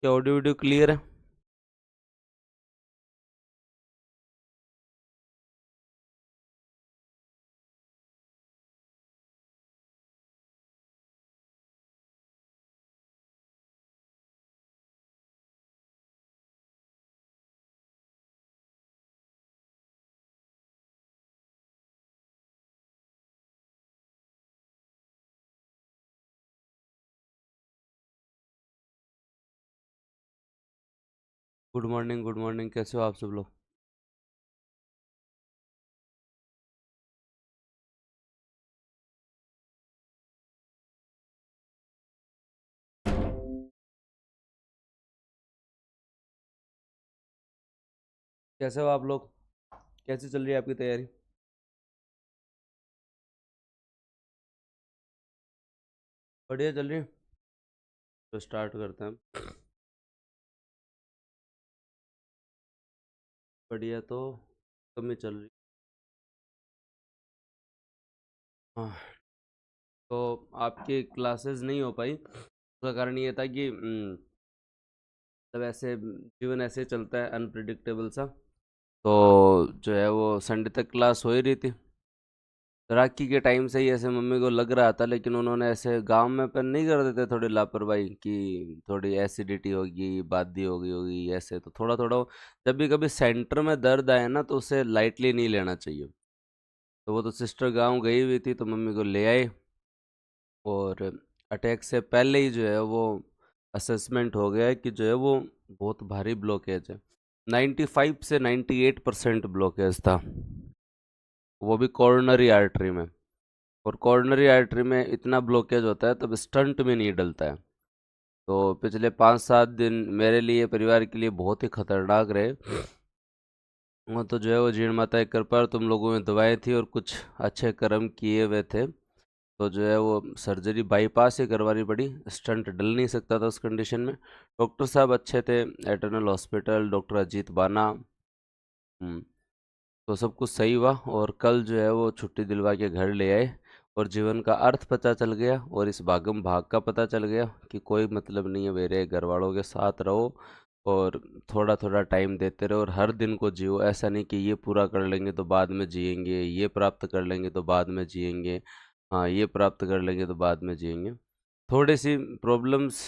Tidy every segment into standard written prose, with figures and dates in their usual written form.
क्या audio video clear है? Good morning, good morning. कैसे हो आप सब लोग? कैसे हो आप लोग? कैसी चल रही है आपकी तैयारी? बढ़िया चल रही है। तो स्टार्ट करते हैं। बढ़िया तो कम ही चल रही। हाँ। तो आपकी क्लासेस नहीं हो पाई, उसका कारण ये था कि मतलब ऐसे जीवन ऐसे चलता है अनप्रिडिक्टेबल सा। तो जो है वो संडे तक क्लास हो ही रही थी। राखी के टाइम से ही ऐसे मम्मी को लग रहा था, लेकिन उन्होंने ऐसे गांव में अपन नहीं कर देते थोड़ी लापरवाही कि थोड़ी एसिडिटी होगी, बादी होगी ऐसे, तो थोड़ा थोड़ा जब भी कभी सेंटर में दर्द आए ना तो उसे लाइटली नहीं लेना चाहिए। तो वो तो सिस्टर गांव गई हुई थी तो मम्मी को ले आए, और अटैक से पहले ही जो है वो असेसमेंट हो गया है कि जो है वो बहुत भारी ब्लॉकेज है। 95 से 98% ब्लॉकेज था, वो भी कॉर्नरी आर्टरी में। और कॉर्नरी आर्टरी में इतना ब्लॉकेज होता है तब स्टंट में नहीं डलता है। तो पिछले 5-7 दिन मेरे लिए, परिवार के लिए बहुत ही खतरनाक रहे। वो तो जो है वो जीण माता की कृपा और तुम लोगों में दवाएं थी और कुछ अच्छे कर्म किए हुए थे, तो जो है वो सर्जरी बाईपास ही करवानी पड़ी। स्टंट डल नहीं सकता था उस कंडीशन में। डॉक्टर साहब अच्छे थे, एटर्नल हॉस्पिटल, डॉक्टर अजीत बाना। हम्म, तो सब कुछ सही हुआ और कल जो है वो छुट्टी दिलवा के घर ले आए। और जीवन का अर्थ पता चल गया और इस भागम भाग का पता चल गया कि कोई मतलब नहीं है मेरे घर वालों के साथ रहो और थोड़ा थोड़ा टाइम देते रहो और हर दिन को जियो। ऐसा नहीं कि ये पूरा कर लेंगे तो बाद में जिएंगे, ये प्राप्त कर लेंगे तो बाद में जिएंगे, हाँ ये प्राप्त कर लेंगे तो बाद में जिएंगे। थोड़ी सी प्रॉब्लम्स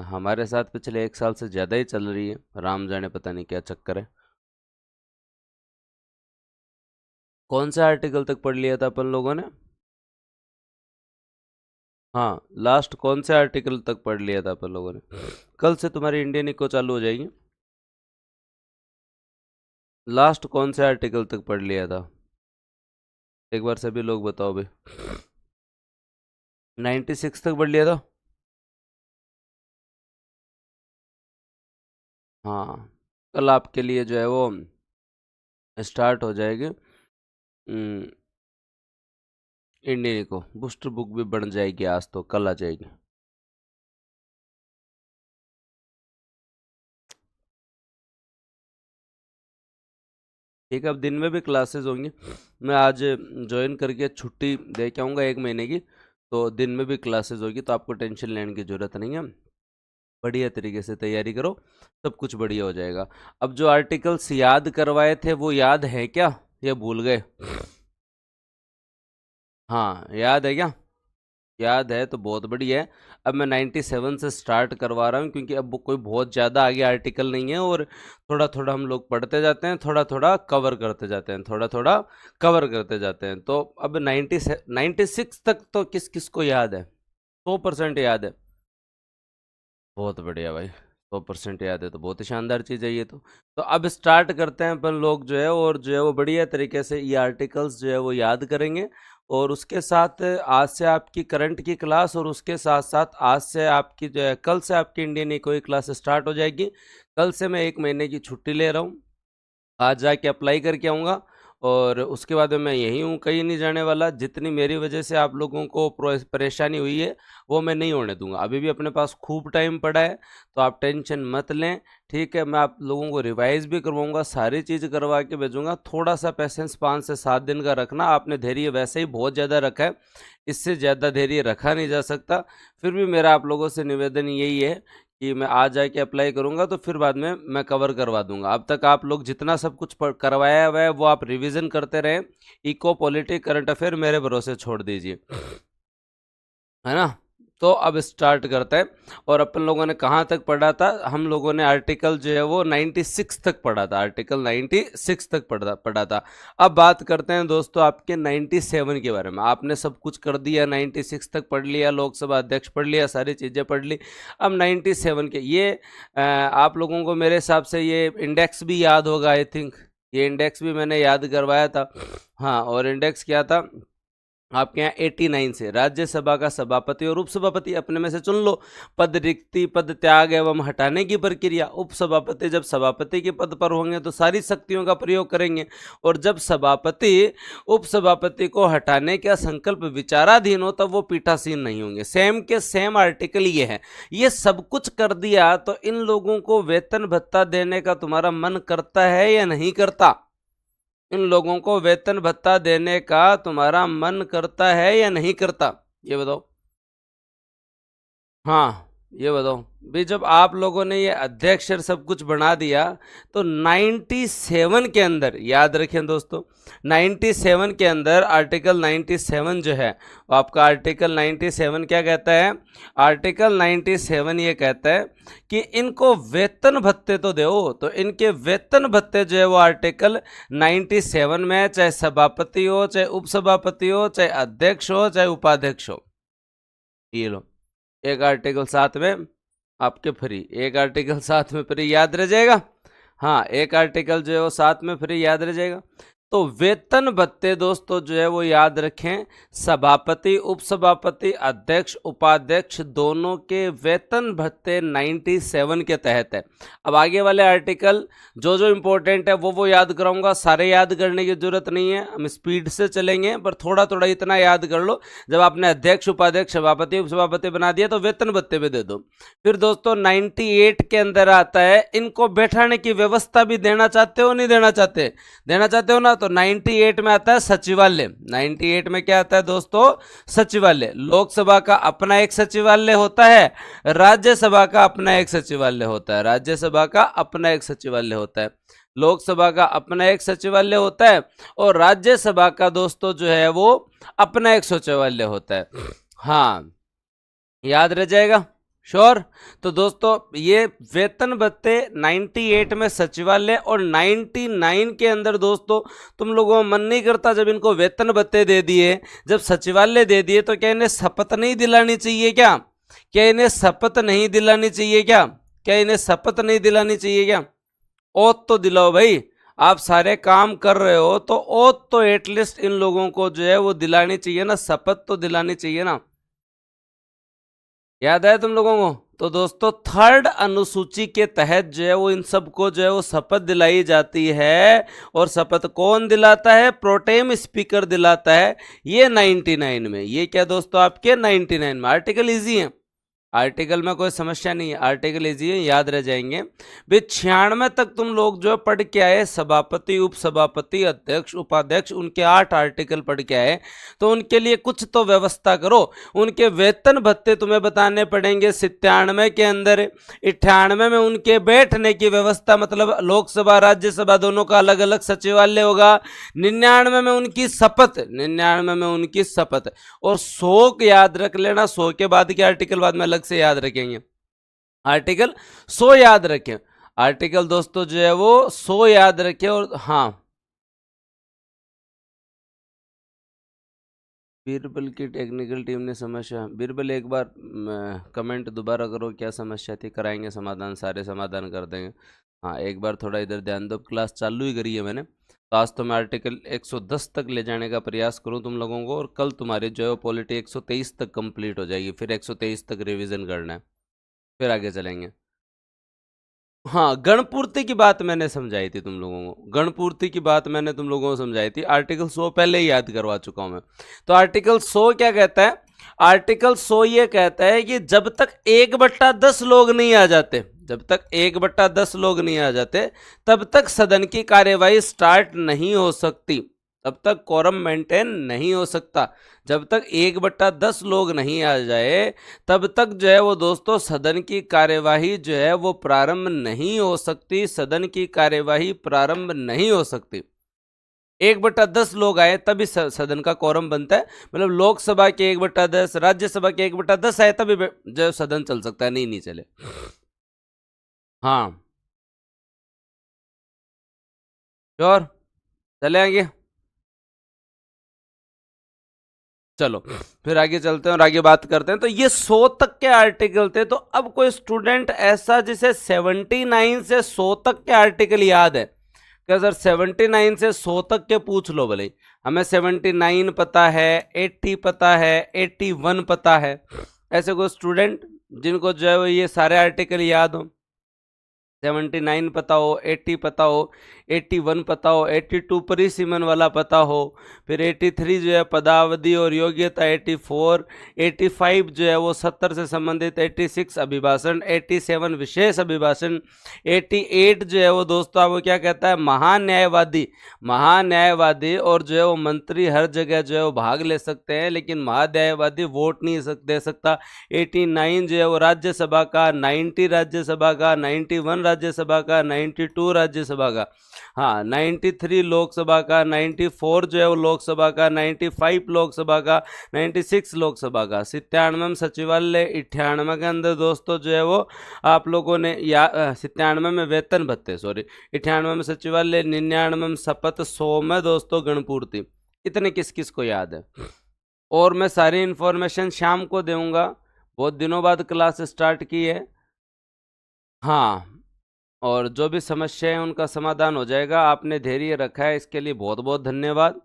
हमारे साथ पिछले 1 साल से ज़्यादा ही चल रही है, राम जाने पता नहीं क्या चक्कर है। कौन सा आर्टिकल तक पढ़ लिया था अपन लोगों ने? हाँ, लास्ट कौन से आर्टिकल तक पढ़ लिया था अपन लोगों ने? कल से तुम्हारी इंडियन इको चालू हो जाएगी। लास्ट कौन से आर्टिकल तक पढ़ लिया था? एक बार सभी लोग बताओ भाई। 96 तक पढ़ लिया था। हाँ, कल आपके लिए जो है वो स्टार्ट हो जाएगी इंडियन इको। बूस्टर बुक भी बन जाएगी, आज तो कल आ जाएगी। ठीक है, अब दिन में भी क्लासेस होंगी। मैं आज ज्वाइन करके छुट्टी दे के आऊँगा 1 महीने की, तो दिन में भी क्लासेस होगी, तो आपको टेंशन लेने की ज़रूरत नहीं है। बढ़िया तरीके से तैयारी करो, सब कुछ बढ़िया हो जाएगा। अब जो आर्टिकल्स याद करवाए थे वो याद है क्या, या भूल गए? हाँ, याद है क्या? याद है तो बहुत बढ़िया है। अब मैं 97 से स्टार्ट करवा रहा हूँ क्योंकि अब कोई बहुत ज़्यादा आगे आर्टिकल नहीं है, और थोड़ा थोड़ा हम लोग पढ़ते जाते हैं, थोड़ा थोड़ा कवर करते जाते हैं, थोड़ा थोड़ा कवर करते जाते हैं। तो अब 96 तक तो किस किस को याद है? 100% याद है। बहुत बढ़िया भाई, 100% याद है तो बहुत ही शानदार चीज़ है ये तो अब स्टार्ट करते हैं अपन लोग जो है, और जो है वो बढ़िया तरीके से ये आर्टिकल्स जो है वो याद करेंगे। और उसके साथ आज से आपकी करंट की क्लास, और उसके साथ साथ आज से आपकी जो है, कल से आपकी इंडियन की कोई क्लास स्टार्ट हो जाएगी। कल से मैं 1 महीने की छुट्टी ले रहा हूँ, आज जाके अप्लाई करके आऊँगा। और उसके बाद में मैं यहीं हूँ, कहीं नहीं जाने वाला। जितनी मेरी वजह से आप लोगों को परेशानी हुई है वो मैं नहीं होने दूंगा। अभी भी अपने पास खूब टाइम पड़ा है, तो आप टेंशन मत लें, ठीक है। मैं आप लोगों को रिवाइज भी करवाऊंगा, सारी चीज़ करवा के भेजूंगा। थोड़ा सा पेशेंस 5 से 7 दिन का रखना। आपने धैर्य वैसे ही बहुत ज़्यादा रखा है, इससे ज़्यादा धैर्य रखा नहीं जा सकता। फिर भी मेरा आप लोगों से निवेदन यही है कि मैं आ जाके अप्लाई करूंगा, तो फिर बाद में मैं कवर करवा दूंगा। अब तक आप लोग जितना सब कुछ करवाया हुआ है वो आप रिवीजन करते रहे। इको, पॉलिटिक, करंट अफेयर मेरे भरोसे छोड़ दीजिए, है ना। तो अब स्टार्ट करते हैं। और अपन लोगों ने कहाँ तक पढ़ा था? हम लोगों ने आर्टिकल जो है वो 96 तक पढ़ा था, आर्टिकल 96 तक पढ़ा था। अब बात करते हैं दोस्तों आपके 97 के बारे में। आपने सब कुछ कर दिया, 96 तक पढ़ लिया, लोकसभा अध्यक्ष पढ़ लिया, सारी चीज़ें पढ़ ली। अब 97 के ये आप लोगों को मेरे हिसाब से ये इंडेक्स भी याद होगा, आई थिंक। ये इंडेक्स भी मैंने याद करवाया था, हाँ। और इंडेक्स क्या था आपके यहाँ? 89 से राज्यसभा का सभापति और उपसभापति अपने में से चुन लो। पद रिक्ति, पद त्याग एवं हटाने की प्रक्रिया। उपसभापति जब सभापति के पद पर होंगे तो सारी शक्तियों का प्रयोग करेंगे, और जब सभापति उपसभापति को हटाने का संकल्प विचाराधीन हो तब वो पीठासीन नहीं होंगे। सेम के सेम आर्टिकल ये है। ये सब कुछ कर दिया तो इन लोगों को वेतन भत्ता देने का तुम्हारा मन करता है या नहीं करता? इन लोगों को वेतन भत्ता देने का तुम्हारा मन करता है या नहीं करता? ये बताओ। हाँ, ये बताओ भी। जब आप लोगों ने ये अध्यक्ष और सब कुछ बना दिया तो 97 के अंदर, याद रखें दोस्तों, 97 के अंदर आर्टिकल 97 जो है वो आपका आर्टिकल 97 क्या कहता है? आर्टिकल 97 ये कहता है कि इनको वेतन भत्ते तो दो। तो इनके वेतन भत्ते जो है वो आर्टिकल 97 में, चाहे सभापति हो, चाहे उपसभापति हो, चाहे अध्यक्ष हो, चाहे उपाध्यक्ष हो। ये लो, एक आर्टिकल साथ में आपके फ्री, एक आर्टिकल साथ में फ्री, याद रह जाएगा। हाँ, एक आर्टिकल जो है वो साथ में फ्री, याद रह जाएगा। तो वेतन भत्ते दोस्तों जो है वो याद रखें, सभापति, उपसभापति, अध्यक्ष, उपाध्यक्ष दोनों के वेतन भत्ते 97 के तहत है। अब आगे वाले आर्टिकल जो जो इंपॉर्टेंट है वो याद कराऊंगा। सारे याद करने की जरूरत नहीं है, हम स्पीड से चलेंगे, पर थोड़ा थोड़ा इतना याद कर लो। जब आपने अध्यक्ष, उपाध्यक्ष, सभापति, उपसभापति बना दिया तो वेतन भत्ते भी दे दो। फिर दोस्तों 98 के अंदर आता है, इनको बैठाने की व्यवस्था भी देना चाहते हो, नहीं देना चाहते? देना चाहते हो ना, तो 98 में आता है सचिवालय। 98 में क्या आता है दोस्तों? सचिवालय। लोकसभा का अपना एक सचिवालय होता है, राज्यसभा का अपना एक सचिवालय होता है। राज्यसभा का अपना एक सचिवालय होता है, लोकसभा का अपना एक सचिवालय होता है, और राज्यसभा का दोस्तों जो है वो अपना एक सचिवालय होता है। हाँ, याद रह जाएगा, श्योर। तो दोस्तों ये वेतन भत्ते 98 में सचिवालय, और 99 के अंदर दोस्तों तुम लोगों का मन नहीं करता जब इनको वेतन भत्ते दे दिए, जब सचिवालय दे दिए, तो क्या इन्हें शपथ नहीं दिलानी चाहिए क्या? क्या इन्हें शपथ नहीं दिलानी चाहिए क्या? क्या इन्हें शपथ नहीं दिलानी चाहिए क्या? ओथ तो दिलाओ भाई। आप सारे काम कर रहे हो तो ओथ तो एटलीस्ट इन लोगों को जो है वो दिलानी चाहिए ना, शपथ तो दिलानी चाहिए ना। याद है तुम लोगों को? तो दोस्तों थर्ड अनुसूची के तहत जो है वो इन सबको जो है वो शपथ दिलाई जाती है, और शपथ कौन दिलाता है? प्रोटेम स्पीकर दिलाता है। ये 99 में, ये क्या दोस्तों आपके 99 में। आर्टिकल इजी है, आर्टिकल में कोई समस्या नहीं है, आर्टिकल इजी है, याद रह जाएंगे। भी 96 तक तुम लोग जो पढ़ के आए, सभापति, उपसभापति, अध्यक्ष, उपाध्यक्ष, उनके 8 आर्टिकल पढ़ के आए, तो उनके लिए कुछ तो व्यवस्था करो। उनके वेतन भत्ते तुम्हें बताने पड़ेंगे 97 के अंदर। 98 में उनके बैठने की व्यवस्था, मतलब लोकसभा राज्यसभा दोनों का अलग अलग सचिवालय होगा। 99 में उनकी शपथ, 99 में उनकी शपथ। और 100 याद रख लेना, 100 के बाद के आर्टिकल बाद में अलग से याद रखेंगे। आर्टिकल 100 याद रखें, आर्टिकल दोस्तों जो है वो 100 याद रखें। और हाँ, बीरबल की टेक्निकल टीम ने समस्या, बीरबल एक बार कमेंट दोबारा करो, क्या समस्या थी? कराएंगे समाधान, सारे समाधान कर देंगे। हाँ, एक बार थोड़ा इधर ध्यान दो, क्लास चालू ही करी है मैंने, तो आज तो मैं आर्टिकल 110 तक ले जाने का प्रयास करूँ तुम लोगों को, और कल तुम्हारी जो है पॉलिटी 123 तक कंप्लीट हो जाएगी। फिर 123 तक रिवीजन करना है, फिर आगे चलेंगे। हाँ, गणपूर्ति की बात मैंने समझाई थी तुम लोगों को, गणपूर्ति की बात मैंने तुम लोगों को समझाई थी, आर्टिकल 100 पहले ही याद करवा चुका हूं मैं। तो आर्टिकल 100 क्या कहता है? आर्टिकल 100 ये कहता है कि जब तक 1/10 लोग नहीं आ जाते, जब तक 1/10 लोग नहीं आ जाते, तब तक सदन की कार्यवाही स्टार्ट नहीं हो सकती, तब तक कोरम मेंटेन नहीं हो सकता। जब तक 1/10 लोग नहीं आ जाए, तब तक जो है वो दोस्तों सदन की कार्यवाही जो है वो प्रारंभ नहीं हो सकती, सदन की कार्यवाही प्रारंभ नहीं हो सकती। 1/10 लोग आए तभी सदन का कोरम बनता है, मतलब लोकसभा के 1/10, राज्यसभा के 1/10 आए तभी जो सदन चल सकता है, नहीं चले। हाँ, श्योर, चले आगे। चलो फिर आगे चलते हैं और आगे बात करते हैं। तो ये 100 तक के आर्टिकल थे। तो अब कोई स्टूडेंट ऐसा जिसे 79 से 100 तक के आर्टिकल याद है क्या? सर 79 से 100 तक के पूछ लो भले। हमें 79 पता है, 80 पता है, 81 पता है। ऐसे कोई स्टूडेंट जिनको जो है वो ये सारे आर्टिकल याद हो? 79 पता हो, 80 पता हो, 81 पता हो, 82 परिसीमन वाला पता हो, फिर 83 जो है पदावधि और योग्यता, 84, 85 जो है वो 70 से संबंधित, 86 अभिभाषण, 87 विशेष अभिभाषण, 88 जो है वो दोस्तों आपको क्या कहता है? महान्यायवादी। महान्यायवादी और जो है वो मंत्री हर जगह जो है वो भाग ले सकते हैं, लेकिन महान्यायवादी वोट नहीं दे सकता। 89 जो है वो राज्यसभा का, 90 राज्यसभा का, 91 राज्यसभा का, 92 राज्यसभा का, हाँ 93 लोकसभा का, 94 जो है वो लोकसभा का, 95 लोकसभा का, 96 लोकसभा का, 97 सचिवालय, 98 के अंदर दोस्तों जो है वो आप लोगों ने या 97 में वेतन भत्ते, सॉरी 98 में सचिवालय, 99 में शपथ, 100 में दोस्तों गणपूर्ति। इतने किस किस को याद है? और मैं सारी इन्फॉर्मेशन शाम को दूंगा, बहुत दिनों बाद क्लास स्टार्ट की है। हाँ, और जो भी समस्या है उनका समाधान हो जाएगा। आपने धैर्य रखा है, इसके लिए बहुत बहुत धन्यवाद।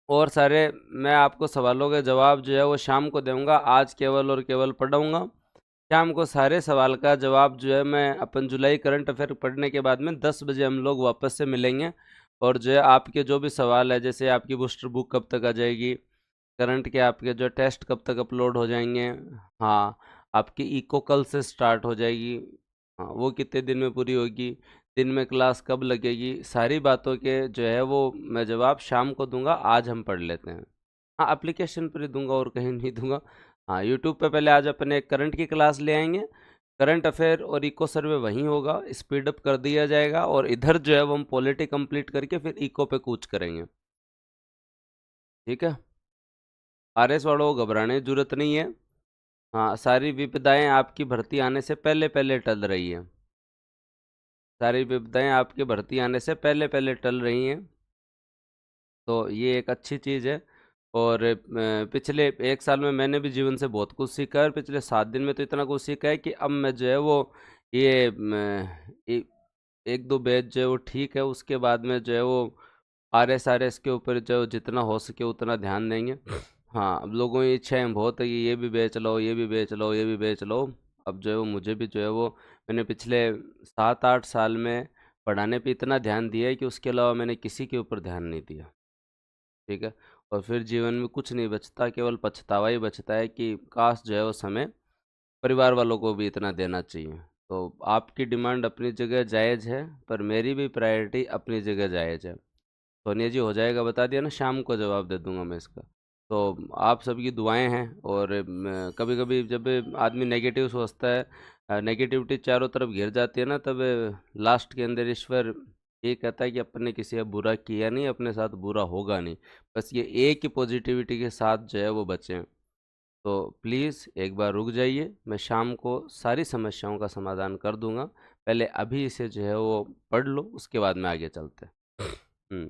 और सारे मैं आपको सवालों के जवाब जो है वो शाम को दूंगा, आज केवल और केवल पढ़ाऊंगा। शाम को सारे सवाल का जवाब जो है मैं अपन जुलाई करंट अफेयर पढ़ने के बाद में 10 बजे हम लोग वापस से मिलेंगे। और जो है आपके जो भी सवाल है, जैसे आपकी बूस्टर बुक कब तक आ जाएगी, करंट के आपके जो टेस्ट कब तक अपलोड हो जाएंगे, हाँ आपकी इको कल से स्टार्ट हो जाएगी, हाँ वो कितने दिन में पूरी होगी, दिन में क्लास कब लगेगी, सारी बातों के जो है वो मैं जवाब शाम को दूंगा। आज हम पढ़ लेते हैं। हाँ एप्लीकेशन पर ही दूंगा और कहीं नहीं दूंगा। हाँ यूट्यूब पे पहले आज अपने करंट की क्लास ले आएंगे, करंट अफेयर और इको सर्वे वहीं होगा, स्पीड अप कर दिया जाएगा, और इधर जो है वो हम पॉलिटी कंप्लीट करके फिर इको पे कूच करेंगे। ठीक है, आरएस वालों को घबराने की जरूरत नहीं है। हाँ सारी विपदाएं आपकी भर्ती आने से पहले पहले टल रही है, सारी विपदाएं आपके भर्ती आने से पहले पहले टल रही हैं। तो ये एक अच्छी चीज़ है। और पिछले 1 साल में मैंने भी जीवन से बहुत कुछ सीखा है, और पिछले 7 दिन में तो इतना कुछ सीखा है कि अब मैं जो है वो ये एक दो बैच जो है वो ठीक है, उसके बाद में जो है वो RS के ऊपर जो जितना हो सके उतना ध्यान देंगे। हाँ अब लोगों की इच्छाएं बहुत है कि ये भी बेच लो, ये भी बेच लो, ये भी बेच लो। अब जो है वो मुझे भी जो है वो मैंने पिछले 7-8 साल में पढ़ाने पे इतना ध्यान दिया है कि उसके अलावा मैंने किसी के ऊपर ध्यान नहीं दिया। ठीक है, और फिर जीवन में कुछ नहीं बचता, केवल पछतावा ही बचता है कि काश जो है वो समय परिवार वालों को भी इतना देना चाहिए। तो आपकी डिमांड अपनी जगह जायज़ है, पर मेरी भी प्रायोरिटी अपनी जगह जायज़ है। सोनिया जी हो जाएगा, बता दिया ना, शाम को जवाब दे दूंगा मैं इसका। तो आप सबकी दुआएं हैं। और कभी कभी जब आदमी नेगेटिव सोचता है, नेगेटिविटी चारों तरफ घिर जाती है ना, तब लास्ट के अंदर ईश्वर ये कहता है कि अपने किसी का बुरा किया नहीं, अपने साथ बुरा होगा नहीं। बस ये एक ही पॉजिटिविटी के साथ जो है वो बचें। तो प्लीज़ एक बार रुक जाइए, मैं शाम को सारी समस्याओं का समाधान कर दूंगा। पहले अभी इसे जो है वो पढ़ लो, उसके बाद में आगे चलते हैं।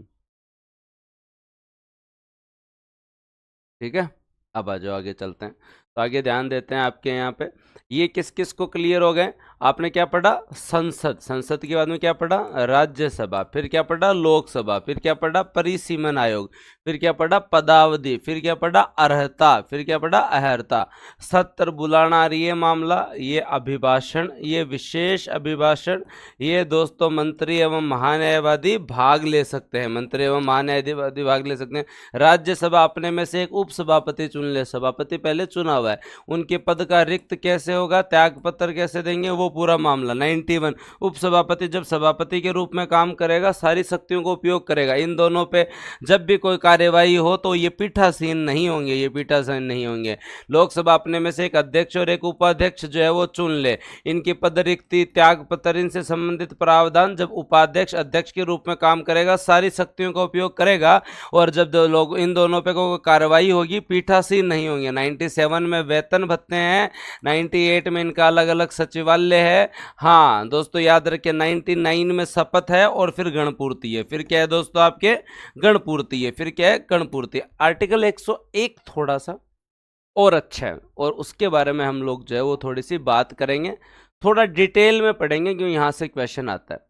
ठीक है। अब आ जाओ, आगे चलते हैं। तो आगे ध्यान देते हैं आपके यहाँ पे ये किस किस को क्लियर हो गए। आपने क्या पढ़ा, संसद, संसद के बाद में क्या पढ़ा, राज्यसभा, फिर क्या पढ़ा, लोकसभा, फिर क्या पढ़ा, परिसीमन आयोग, फिर क्या पढ़ा, पदावधि, फिर क्या पढ़ा, अर्हता, फिर क्या पढ़ा, अहर्ता, सत्र बुलाना, ये मामला, ये अभिभाषण, ये विशेष अभिभाषण, ये दोस्तों मंत्री एवं महान्यायवादी भाग ले सकते हैं, मंत्री एवं महान्यायवादी भाग ले सकते हैं। राज्यसभा अपने में से एक उपसभापति चुन ले, सभापति पहले चुना हुआ है, उनके पद का रिक्त कैसे होगा, त्याग पत्र कैसे देंगे, वो पूरा मामला। 91 उपसभापति जब सभापति के रूप में काम करेगा, सारी शक्तियों को उपयोग करेगा। इन दोनों पे जब भी कोई कार्यवाही हो तो ये पीठासीन नहीं होंगे, ये पीठासीन नहीं होंगे। लोकसभा अपने में से एक अध्यक्ष और एक उपाध्यक्ष जो है वो चुन ले, इनकी पद रिक्ति, त्याग पत्र, इनसे संबंधित प्रावधान। जब उपाध्यक्ष अध्यक्ष के रूप में काम करेगा, सारी शक्तियों का उपयोग करेगा, और जब लोग इन दोनों पे कोई कार्रवाई होगी, पीठासीन नहीं होंगे। 97 में वेतन भत्ते हैं, 98 में इनका अलग अलग सचिवालय है। हाँ दोस्तों याद रखिए, 99 में शपथ है, और फिर गणपूर्ति है। फिर क्या है दोस्तों आपके, गणपूर्ति है, फिर क्या है, गणपूर्ति। आर्टिकल 101 थोड़ा सा और अच्छा है, और उसके बारे में हम लोग जो है वो थोड़ी सी बात करेंगे, थोड़ा डिटेल में पढ़ेंगे, क्योंकि यहाँ से क्वेश्चन आता है,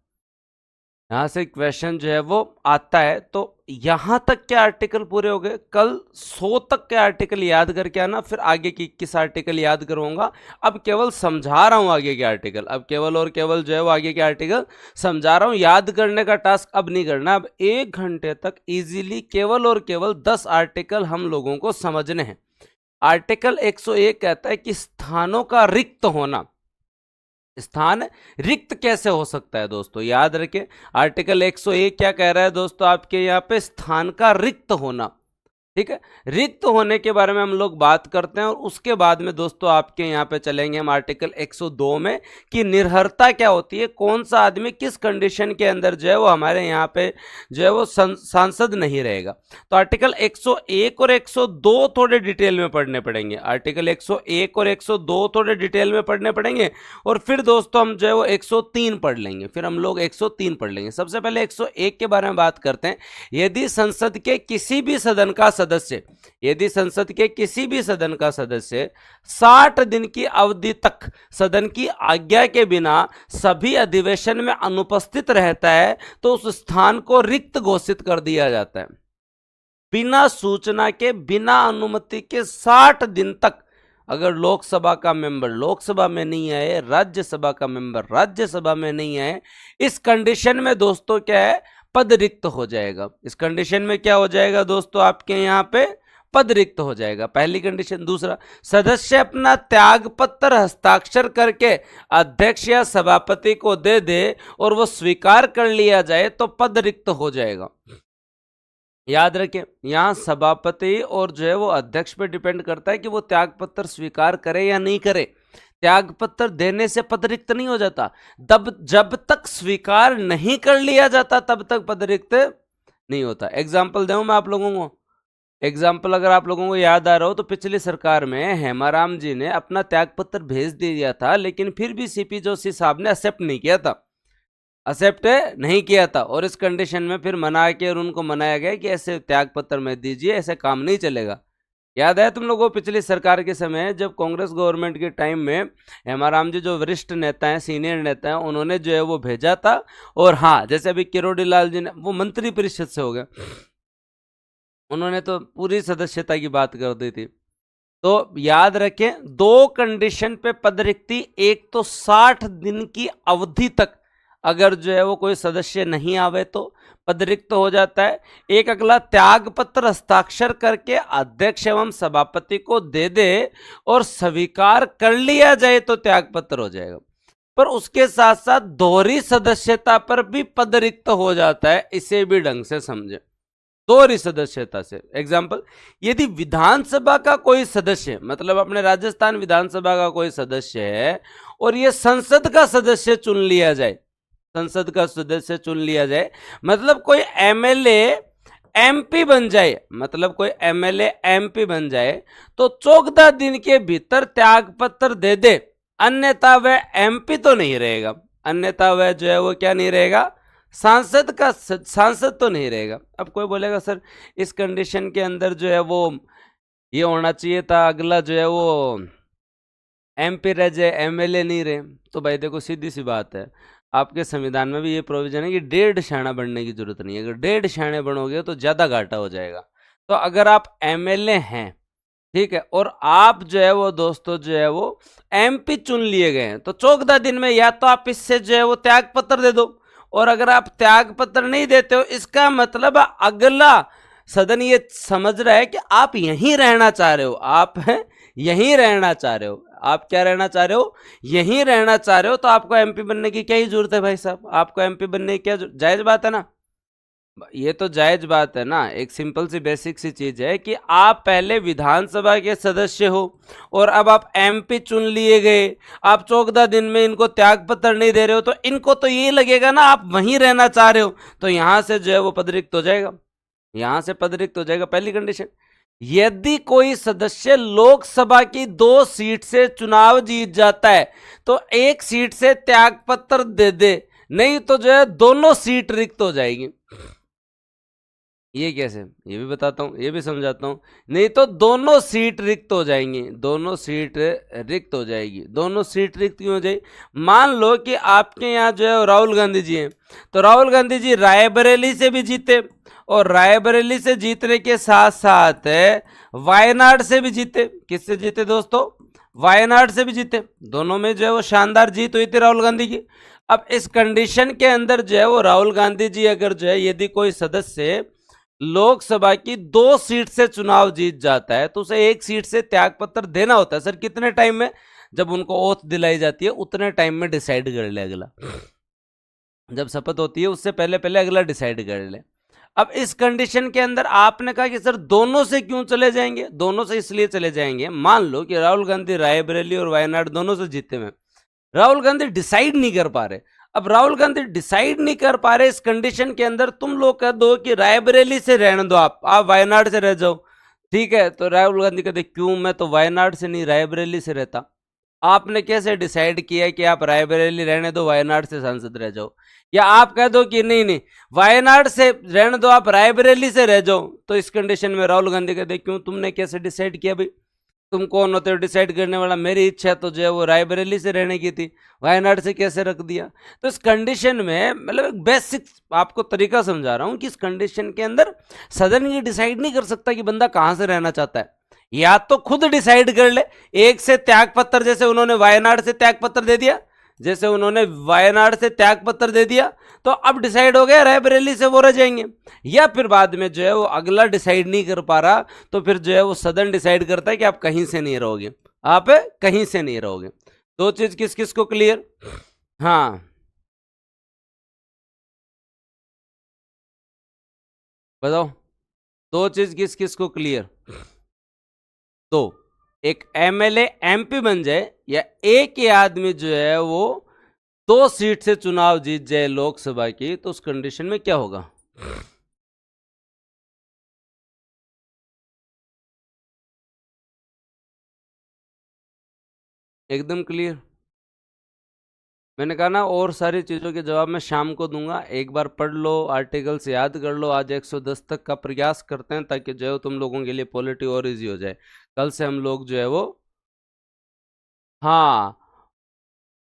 यहाँ से क्वेश्चन जो है वो आता है। तो यहाँ तक के आर्टिकल पूरे हो गए। कल 100 तक के आर्टिकल याद करके आना, फिर आगे की 21 आर्टिकल याद करवाऊंगा। अब केवल समझा रहा हूँ आगे के आर्टिकल, अब केवल और केवल जो है वो आगे के आर्टिकल समझा रहा हूँ। याद करने का टास्क अब नहीं करना। अब 1 घंटे तक इजीली केवल और केवल 10 आर्टिकल हम लोगों को समझने हैं। आर्टिकल 101 कहता है कि स्थानों का रिक्त होना। स्थान रिक्त कैसे हो सकता है दोस्तों, याद रखें। आर्टिकल 101 क्या कह रहा है दोस्तों, आपके यहाँ पे स्थान का रिक्त होना, ठीक है। रिक्त होने के बारे में हम लोग बात करते हैं, और उसके बाद में दोस्तों आपके यहाँ पे चलेंगे हम आर्टिकल 102 में कि निर्हरता क्या होती है, कौन सा आदमी किस कंडीशन के अंदर जो है वो हमारे यहाँ पे जो है वो सांसद नहीं रहेगा। तो आर्टिकल 101 और 102 थोड़े डिटेल में पढ़ने पड़ेंगे। आर्टिकल 101 और 102 थोड़े डिटेल में पढ़ने पड़ेंगे, और फिर दोस्तों हम जो है वो 103 पढ़ लेंगे। फिर हम लोग 103 पढ़ लेंगे। सबसे पहले 101 के बारे में बात करते हैं। यदि संसद के किसी भी सदन का सदस्य, यदि संसद के किसी भी सदन का सदस्य 60 दिन की अवधि तक सदन की आज्ञा के बिना सभी अधिवेशन में अनुपस्थित रहता है, तो उस स्थान को रिक्त घोषित कर दिया जाता है। बिना सूचना के, बिना अनुमति के 60 दिन तक अगर लोकसभा का मेंबर लोकसभा में नहीं आए, राज्यसभा का मेंबर राज्यसभा में नहीं आए, इस कंडीशन में दोस्तों क्या है, पद रिक्त हो जाएगा। इस कंडीशन में क्या हो जाएगा दोस्तों, आपके यहाँ पे पद रिक्त हो जाएगा, पहली कंडीशन। दूसरा, सदस्य अपना त्याग पत्र हस्ताक्षर करके अध्यक्ष या सभापति को दे दे और वो स्वीकार कर लिया जाए तो पद रिक्त हो जाएगा। याद रखें, यहां सभापति और जो है वो अध्यक्ष पे डिपेंड करता है कि वो त्याग पत्र स्वीकार करे या नहीं करे। त्याग पत्र देने से पद रिक्त नहीं हो जाता, जब तक स्वीकार नहीं कर लिया जाता तब तक पद रिक्त नहीं होता। एग्जाम्पल दूं मैं आप लोगों को, एग्जाम्पल अगर आप लोगों को याद आ रहा हो तो पिछली सरकार में हेमाराम जी ने अपना त्याग पत्र भेज दिया था, लेकिन फिर भी सीपी जोशी साहब ने एक्सेप्ट नहीं किया था, एक्सेप्ट नहीं किया था। और इस कंडीशन में फिर मना के और उनको मनाया गया कि ऐसे त्याग पत्र में दीजिए, ऐसे काम नहीं चलेगा। याद है तुम लोगों को पिछली सरकार के समय जब कांग्रेस गवर्नमेंट के टाइम में हेमाराम जी जो वरिष्ठ नेता हैं, सीनियर नेता हैं, उन्होंने जो है वो भेजा था। और हाँ, जैसे अभी किरोड़ी लाल जी ने, वो मंत्री परिषद से हो गए, उन्होंने तो पूरी सदस्यता की बात कर दी थी। तो याद रखें, 2 कंडीशन पे पद रिक्ति, एक तो 60 दिन की अवधि तक अगर जो है वो कोई सदस्य नहीं आवे तो पद रिक्त हो जाता है। एक अगला, त्याग पत्र हस्ताक्षर करके अध्यक्ष एवं सभापति को दे दे और स्वीकार कर लिया जाए तो त्याग पत्र हो जाएगा। पर उसके साथ साथ दोहरी सदस्यता पर भी पद रिक्त हो जाता है, इसे भी ढंग से समझे। दोहरी सदस्यता से एग्जाम्पल, यदि विधानसभा का कोई सदस्य, मतलब अपने राजस्थान विधानसभा का कोई सदस्य है और ये संसद का सदस्य चुन लिया जाए, संसद का सदस्य चुन लिया जाए, मतलब कोई एमएलए एमपी बन जाए, मतलब कोई एमएलए एमपी बन जाए, तो 14 दिन के भीतर त्याग पत्र दे दे, अन्यथा वह एमपी तो नहीं रहेगा, अन्यथा वह जो है वो क्या नहीं रहेगा, सांसद तो नहीं रहेगा। अब कोई बोलेगा सर इस कंडीशन के अंदर जो है वो ये होना चाहिए था अगला जो है वो MP रह जाए, MLA नहीं रहे। तो भाई देखो सीधी सी बात है, आपके संविधान में भी ये प्रोविजन है कि 1.5 शाणा बनने की जरूरत नहीं है। अगर 1.5 शाणे बनोगे तो ज्यादा घाटा हो जाएगा। तो अगर आप MLA हैं, ठीक है, और आप जो है वो दोस्तों जो है वो MP चुन लिए गए हैं, तो 14 दिन में या तो आप इससे जो है वो त्याग पत्र दे दो, और अगर आप त्याग पत्र नहीं देते हो, इसका मतलब अगला सदन ये समझ रहा है कि आप यहीं रहना चाह रहे हो, आप यहीं रहना चाह रहे हो। आप क्या रहना चाह रहे हो? यहीं रहना चाह रहे हो। तो आपको MP बनने की क्या ही जरूरत है भाई साहब? आपको MP बनने की क्या जायज बात है ना? ये तो जायज बात है ना। एक सिंपल सी बेसिक सी चीज है कि आप पहले विधानसभा के सदस्य हो और अब आप MP चुन लिए गए, आप 14 दिन में इनको त्याग पत्र नहीं दे रहे हो, तो इनको तो ये लगेगा ना आप वहीं रहना चाह रहे हो, तो यहां से जो है वो पदरिक्त हो जाएगा, यहां से पदरिक्त हो जाएगा। पहली कंडीशन, यदि कोई सदस्य लोकसभा की 2 सीट से चुनाव जीत जाता है तो 1 सीट से त्याग पत्र दे दे, नहीं तो जो है दोनों सीट रिक्त हो जाएगी। ये कैसे? ये भी बताता हूँ, ये भी समझाता हूँ। नहीं तो दोनों सीट रिक्त हो जाएंगी, दोनों सीट रिक्त हो जाएगी। दोनों सीट रिक्त क्यों हो जाएगी? मान लो कि आपके यहाँ जो है राहुल गांधी जी हैं, तो राहुल गांधी जी रायबरेली से भी जीते, और रायबरेली से जीतने के साथ साथ वायनाड से भी जीते। किससे जीते दोस्तों? वायनाड से भी जीते। दोनों में जो है वो शानदार जीत हुई थी राहुल गांधी की। अब इस कंडीशन के अंदर जो है वो राहुल गांधी जी अगर जो है यदि कोई सदस्य लोकसभा की 2 सीट से चुनाव जीत जाता है तो उसे 1 सीट से त्याग पत्र देना होता है। सर कितने टाइम में? जब उनको ओथ दिलाई जाती है उतने टाइम में डिसाइड कर ले अगला, जब शपथ होती है उससे पहले पहले अगला डिसाइड कर ले। अब इस कंडीशन के अंदर आपने कहा कि सर दोनों से क्यों चले जाएंगे? दोनों से इसलिए चले जाएंगे, मान लो कि राहुल गांधी रायबरेली और वायनाड दोनों से जीते हुए, राहुल गांधी डिसाइड नहीं कर पा रहे। अब राहुल गांधी डिसाइड नहीं कर पा रहे, इस कंडीशन के अंदर तुम लोग कह दो कि रायबरेली से रहने दो, आप वायनाड से रह जाओ, ठीक है। तो राहुल गांधी कहते क्यों, मैं तो वायनाड से नहीं रायबरेली से रहता। आपने कैसे डिसाइड किया कि आप रायबरेली रहने दो, वायनाड से सांसद रह जाओ? या आप कह दो कि नहीं नहीं वायनाड से रहने दो, आप रायबरेली से रह जाओ। तो इस कंडीशन में राहुल गांधी कहते क्यों, तुमने कैसे डिसाइड किया भाई? तुम कौन होते हो डिसाइड करने वाला? मेरी इच्छा तो जो है वो रायबरेली से रहने की थी, वायनाड से कैसे रख दिया? तो इस कंडीशन में मतलब एक बेसिक आपको तरीका समझा रहा हूं कि इस कंडीशन के अंदर सदन ये डिसाइड नहीं कर सकता कि बंदा कहां से रहना चाहता है, या तो खुद डिसाइड कर ले। एक से त्याग पत्र, जैसे उन्होंने वायनाड से त्याग पत्र दे दिया, जैसे उन्होंने वायनाड से त्याग पत्र दे दिया, तो अब डिसाइड हो गया रायबरेली से वो रह जाएंगे। या फिर बाद में जो है वो अगला डिसाइड नहीं कर पा रहा, तो फिर जो है वो सदन डिसाइड करता है कि आप कहीं से नहीं रहोगे, आप कहीं से नहीं रहोगे। 2 चीज किस किस को क्लियर? हाँ बताओ, 2 चीज किस किस को क्लियर? तो एक MLA MP बन जाए, या एक ही आदमी जो है वो 2 सीट से चुनाव जीत जाए लोकसभा की, तो उस कंडीशन में क्या होगा? एकदम क्लियर। मैंने कहा ना और सारी चीज़ों के जवाब मैं शाम को दूंगा, एक बार पढ़ लो, आर्टिकल्स याद कर लो। आज 110 तक का प्रयास करते हैं ताकि जो है तुम लोगों के लिए पॉलिटी और इजी हो जाए। कल से हम लोग जो है वो, हाँ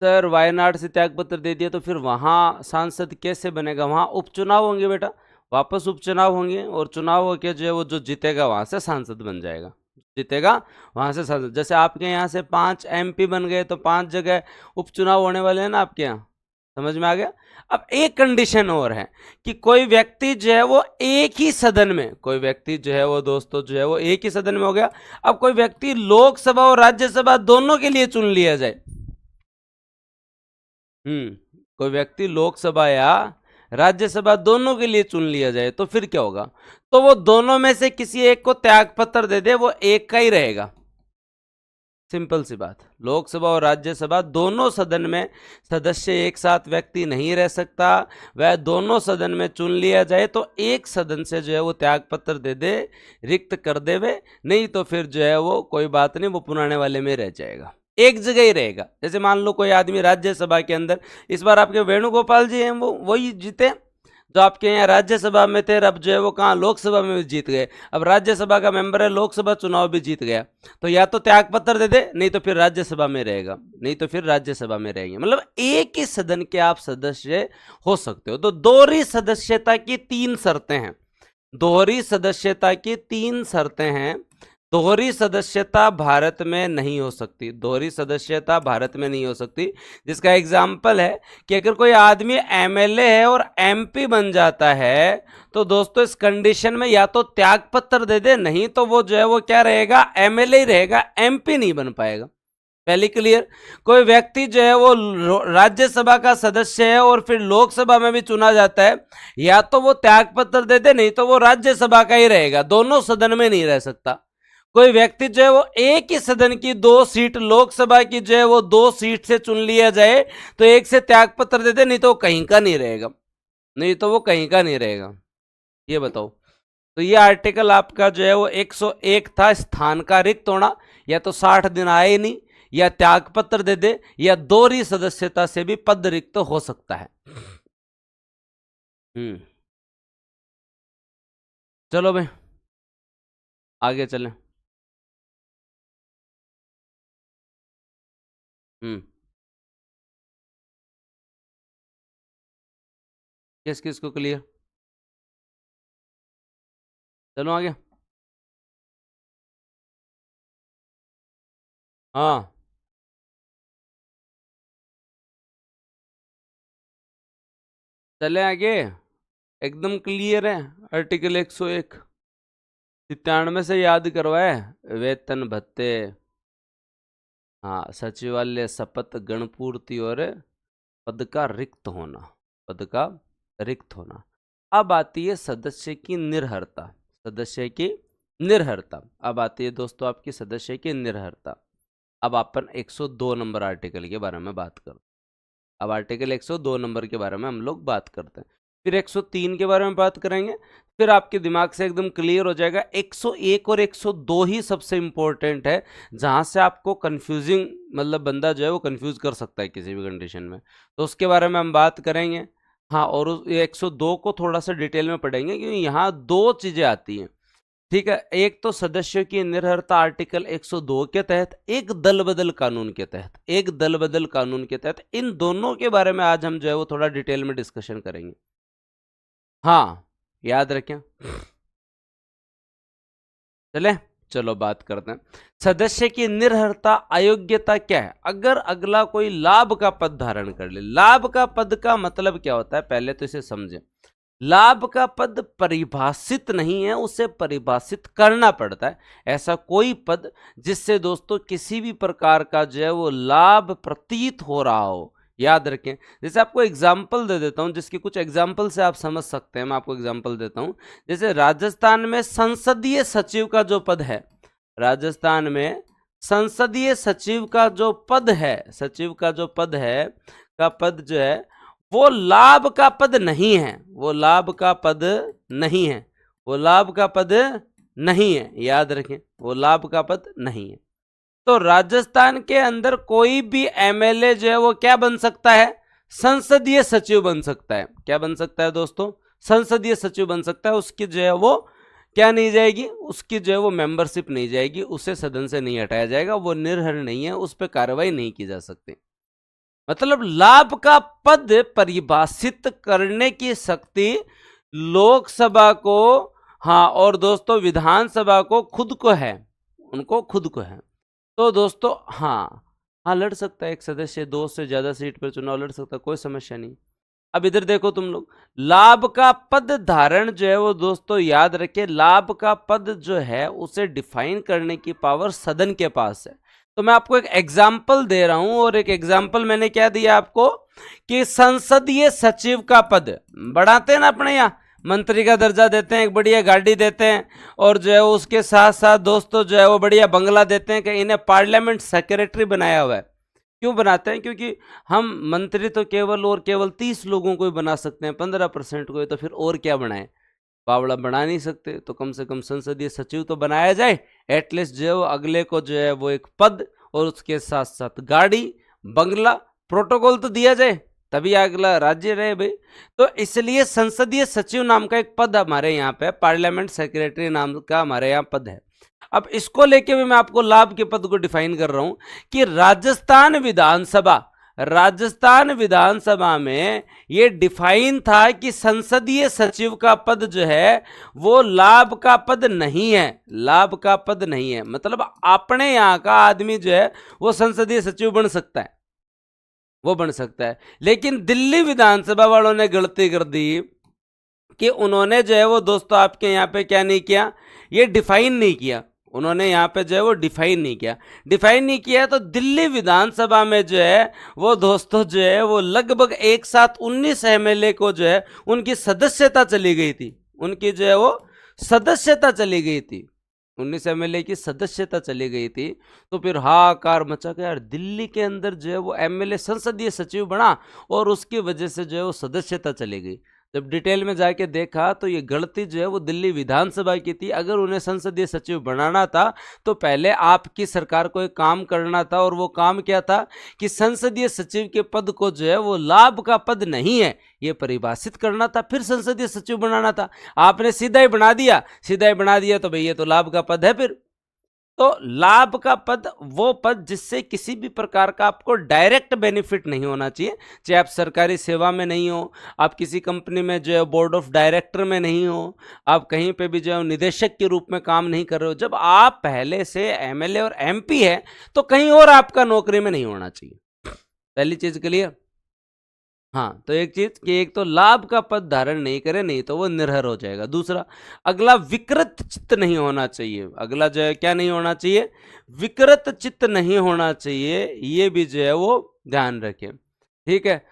सर वायनाड से त्यागपत्र दे दिया तो फिर वहाँ सांसद कैसे बनेगा? वहाँ उपचुनाव होंगे बेटा, वापस उपचुनाव होंगे, और चुनाव होके जो है वो जो जीतेगा वहाँ से सांसद बन जाएगा, जीतेगा वहाँ से सांसद। जैसे आपके यहाँ से 5 MP बन गए तो 5 जगह उपचुनाव होने वाले हैं ना आपके यहाँ, समझ में आ गया? अब एक कंडीशन और है कि कोई व्यक्ति जो है वो एक ही सदन में, कोई व्यक्ति जो है वो दोस्तों जो है वो एक ही सदन में हो गया। अब कोई व्यक्ति लोकसभा और राज्यसभा दोनों के लिए चुन लिया जाए, कोई व्यक्ति लोकसभा या राज्यसभा दोनों के लिए चुन लिया जाए, तो फिर क्या होगा? तो वो दोनों में से किसी एक को त्याग पत्र दे दे, वो एक का ही रहेगा। सिंपल सी बात, लोकसभा और राज्यसभा दोनों सदन में सदस्य एक साथ व्यक्ति नहीं रह सकता। वह दोनों सदन में चुन लिया जाए तो एक सदन से जो है वो त्याग पत्र दे दे, रिक्त कर देवे, नहीं तो फिर जो है वो कोई बात नहीं, वो पुराने वाले में रह जाएगा, एक जगह ही रहेगा। जैसे मान लो कोई आदमी राज्यसभा के अंदर, इस बार आपके वेणुगोपाल जी हैं वो वही जीते, जो आपके यहाँ राज्यसभा में थे, अब जो है वो कहाँ लोकसभा में भी जीत गए। अब राज्यसभा का मेंबर है, लोकसभा चुनाव भी जीत गया, तो या तो त्याग पत्र दे दे, नहीं तो फिर राज्यसभा में रहेगा, नहीं तो फिर राज्यसभा में रहेंगे। मतलब एक ही सदन के आप सदस्य हो सकते हो। तो दोहरी सदस्यता की 3 शर्तें हैं। दोहरी सदस्यता की 3 शर्तें हैं। दोहरी सदस्यता भारत में नहीं हो सकती, दोहरी सदस्यता भारत में नहीं हो सकती। जिसका एग्जाम्पल है कि अगर कोई आदमी एमएलए है और एमपी बन जाता है, तो दोस्तों इस कंडीशन में या तो त्याग पत्र दे दे, नहीं तो वो जो है वो क्या रहेगा, एमएलए ही रहेगा, एमपी नहीं बन पाएगा। पहली क्लियर। कोई व्यक्ति जो है वो राज्यसभा का सदस्य है और फिर लोकसभा में भी चुना जाता है, या तो वो त्याग पत्र दे दे, नहीं तो वो राज्यसभा का ही रहेगा, दोनों सदन में नहीं रह सकता। कोई व्यक्ति जो है वो एक ही सदन की 2 सीट, लोकसभा की जो है वो 2 सीट से चुन लिया जाए, तो एक से त्याग पत्र दे दे, नहीं तो वो कहीं का नहीं रहेगा, नहीं तो वो कहीं का नहीं रहेगा। ये बताओ। तो ये आर्टिकल आपका जो है वो 101 था, स्थान का रिक्त होना, या तो 60 दिन आए ही नहीं, या त्याग पत्र दे दे, या दोहरी सदस्यता से भी पद रिक्त हो सकता है। चलो भाई आगे चलें। किस किस को क्लियर? चलो आगे। हाँ चले आगे, एकदम क्लियर है। आर्टिकल 101 97 से याद करवाए। वेतन भत्ते, हाँ, सचिवालय, शपथ, गणपूर्ति और पद का रिक्त होना, पद का रिक्त होना। अब आती है सदस्य की निर्हरता, सदस्य की निर्हरता। अब आती है दोस्तों आपकी सदस्य की निर्हरता। अब अपन 102 नंबर आर्टिकल के बारे में बात करते हैं। अब आर्टिकल 102 नंबर के बारे में हम लोग बात करते हैं, फिर 103 के बारे में बात करेंगे, फिर आपके दिमाग से एकदम क्लियर हो जाएगा। 101 और 102 ही सबसे इंपॉर्टेंट है, जहां से आपको कंफ्यूजिंग, मतलब बंदा जो है वो कंफ्यूज कर सकता है किसी भी कंडीशन में, तो उसके बारे में हम बात करेंगे। हाँ, और 102 को थोड़ा सा डिटेल में पढ़ेंगे, क्योंकि यहाँ 2 चीजें आती हैं, ठीक है। एक तो सदस्यों की निर्भरता आर्टिकल 102 के तहत, एक दल बदल कानून के तहत, एक दल बदल कानून के तहत। इन दोनों के बारे में आज हम जो है वो थोड़ा डिटेल में डिस्कशन करेंगे। हाँ याद रखें। चले चलो बात करते हैं। सदस्य की निर्भरता अयोग्यता क्या है? अगर अगला कोई लाभ का पद धारण कर ले। लाभ का पद का मतलब क्या होता है, पहले तो इसे समझें। लाभ का पद परिभाषित नहीं है, उसे परिभाषित करना पड़ता है। ऐसा कोई पद जिससे दोस्तों किसी भी प्रकार का जो है वो लाभ प्रतीत हो रहा हो, याद रखें। जैसे आपको एग्जाम्पल दे देता हूं, जिसकी कुछ एग्जाम्पल से आप समझ सकते हैं। मैं आपको एग्जाम्पल देता हूं। जैसे राजस्थान में संसदीय सचिव का जो पद है, राजस्थान में संसदीय सचिव का जो पद है, सचिव का जो पद है, का पद जो है वो लाभ का पद नहीं है, वो लाभ का पद नहीं है, वो लाभ का पद नहीं है, याद रखें, वो लाभ का पद नहीं है। तो राजस्थान के अंदर कोई भी एमएलए जो है वो क्या बन सकता है, संसदीय सचिव बन सकता है। क्या बन सकता है दोस्तों? संसदीय सचिव बन सकता है। उसकी जो है वो क्या नहीं जाएगी, उसकी जो है वो मेंबरशिप नहीं जाएगी, उसे सदन से नहीं हटाया जाएगा, वो निर्हर नहीं है, उस पर कार्रवाई नहीं की जा सकती। मतलब लाभ का पद परिभाषित करने की शक्ति लोकसभा को, हाँ, और दोस्तों विधानसभा को खुद को है, उनको खुद को है। तो दोस्तों हाँ हाँ, लड़ सकता है एक सदस्य, 2 से ज्यादा सीट पर चुनाव लड़ सकता है, कोई समस्या नहीं। अब इधर देखो तुम लोग, लाभ का पद धारण जो है वो दोस्तों याद रखे, लाभ का पद जो है उसे डिफाइन करने की पावर सदन के पास है। तो मैं आपको एक एग्जाम्पल दे रहा हूं, और एक एग्जाम्पल मैंने क्या दिया आपको कि संसदीय सचिव का पद बढ़ाते हैं ना अपने यहाँ, मंत्री का दर्जा देते हैं, एक बढ़िया गाड़ी देते हैं, और जो है उसके साथ साथ दोस्तों जो है वो बढ़िया बंगला देते हैं कि इन्हें पार्लियामेंट सेक्रेटरी बनाया हुआ है। क्यों बनाते हैं? क्योंकि हम मंत्री तो केवल और केवल 30 लोगों को ही बना सकते हैं, 15% को ही, तो फिर और क्या बनाए, बावड़ा बना नहीं सकते। तो कम से कम संसदीय सचिव तो बनाया जाए, एटलीस्ट जो है वो अगले को जो है वो एक पद और उसके साथ साथ गाड़ी, बंगला, प्रोटोकॉल तो दिया जाए, तभी अगला राज्य रहे भाई। तो इसलिए संसदीय सचिव नाम का एक पद हमारे यहाँ पे, पार्लियामेंट सेक्रेटरी नाम का हमारे यहाँ पद है। अब इसको लेके भी मैं आपको लाभ के पद को डिफाइन कर रहा हूं कि राजस्थान विधानसभा में ये डिफाइन था कि संसदीय सचिव का पद जो है वो लाभ का पद नहीं है, लाभ का पद नहीं है। मतलब अपने यहाँ का आदमी जो है वो संसदीय सचिव बन सकता है, वो बन सकता है। लेकिन दिल्ली विधानसभा वालों ने गलती कर दी कि उन्होंने जो है वो दोस्तों आपके यहाँ पे क्या नहीं किया, ये डिफाइन नहीं किया। उन्होंने यहाँ पे जो है वो डिफाइन नहीं किया। तो दिल्ली विधानसभा में जो है वो दोस्तों जो है वो लगभग एक साथ 19 एमएलए को जो है उनकी सदस्यता चली गई थी, उनकी जो है वो सदस्यता चली गई थी, 19 एमएलए की सदस्यता चली गई थी। तो फिर हाहाकार मचा के यार दिल्ली के अंदर जो है वो एमएलए संसदीय सचिव बना और उसकी वजह से जो है वो सदस्यता चली गई। जब डिटेल में जाके देखा तो ये गलती जो है वो दिल्ली विधानसभा की थी। अगर उन्हें संसदीय सचिव बनाना था तो पहले आपकी सरकार को एक काम करना था, और वो काम क्या था कि संसदीय सचिव के पद को जो है वो लाभ का पद नहीं है ये परिभाषित करना था, फिर संसदीय सचिव बनाना था। आपने सीधा ही बना दिया तो भाई ये तो लाभ का पद है। फिर तो लाभ का पद वो पद जिससे किसी भी प्रकार का आपको डायरेक्ट बेनिफिट नहीं होना चाहिए, चाहे आप सरकारी सेवा में नहीं हो, आप किसी कंपनी में जो है बोर्ड ऑफ डायरेक्टर में नहीं हो, आप कहीं पे भी जो है निदेशक के रूप में काम नहीं कर रहे हो। जब आप पहले से एमएलए और एमपी है तो कहीं और आपका नौकरी में नहीं होना चाहिए। पहली चीज क्लियर। हाँ, तो एक चीज कि एक तो लाभ का पद धारण नहीं करे, नहीं तो वो निर्भर हो जाएगा। दूसरा, अगला विकृत चित्त नहीं होना चाहिए। अगला जो है क्या नहीं होना चाहिए, विकृत चित्त नहीं होना चाहिए, ये भी जो है वो ध्यान रखें। ठीक है,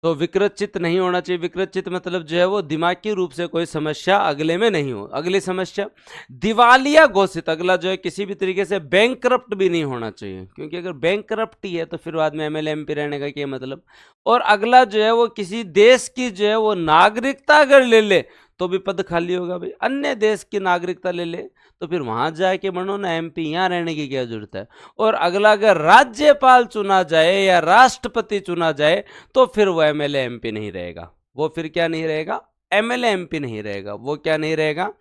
तो विकृत चित्त नहीं होना चाहिए। विकृत चित्त मतलब जो है वो दिमागी रूप से कोई समस्या अगले में नहीं हो। अगली समस्या, दिवालिया घोषित, अगला जो है किसी भी तरीके से बैंकरप्ट भी नहीं होना चाहिए, क्योंकि अगर बैंकरप्ट ही है तो फिर बाद में एमएलए एमपी रहने का क्या मतलब। और अगला जो है वो किसी देश की जो है वो नागरिकता अगर ले ले तो भी पद खाली होगा। भाई अन्य देश की नागरिकता ले ले तो फिर वहां जाके बनो ना एमपी, यहाँ रहने की क्या जरूरत है। और अगला अगर राज्यपाल चुना जाए या राष्ट्रपति चुना जाए तो फिर वो एमएलए एमपी नहीं रहेगा, वो फिर क्या नहीं रहेगा, एमएलए एमपी नहीं रहेगा। वो क्या नहीं रहेगा,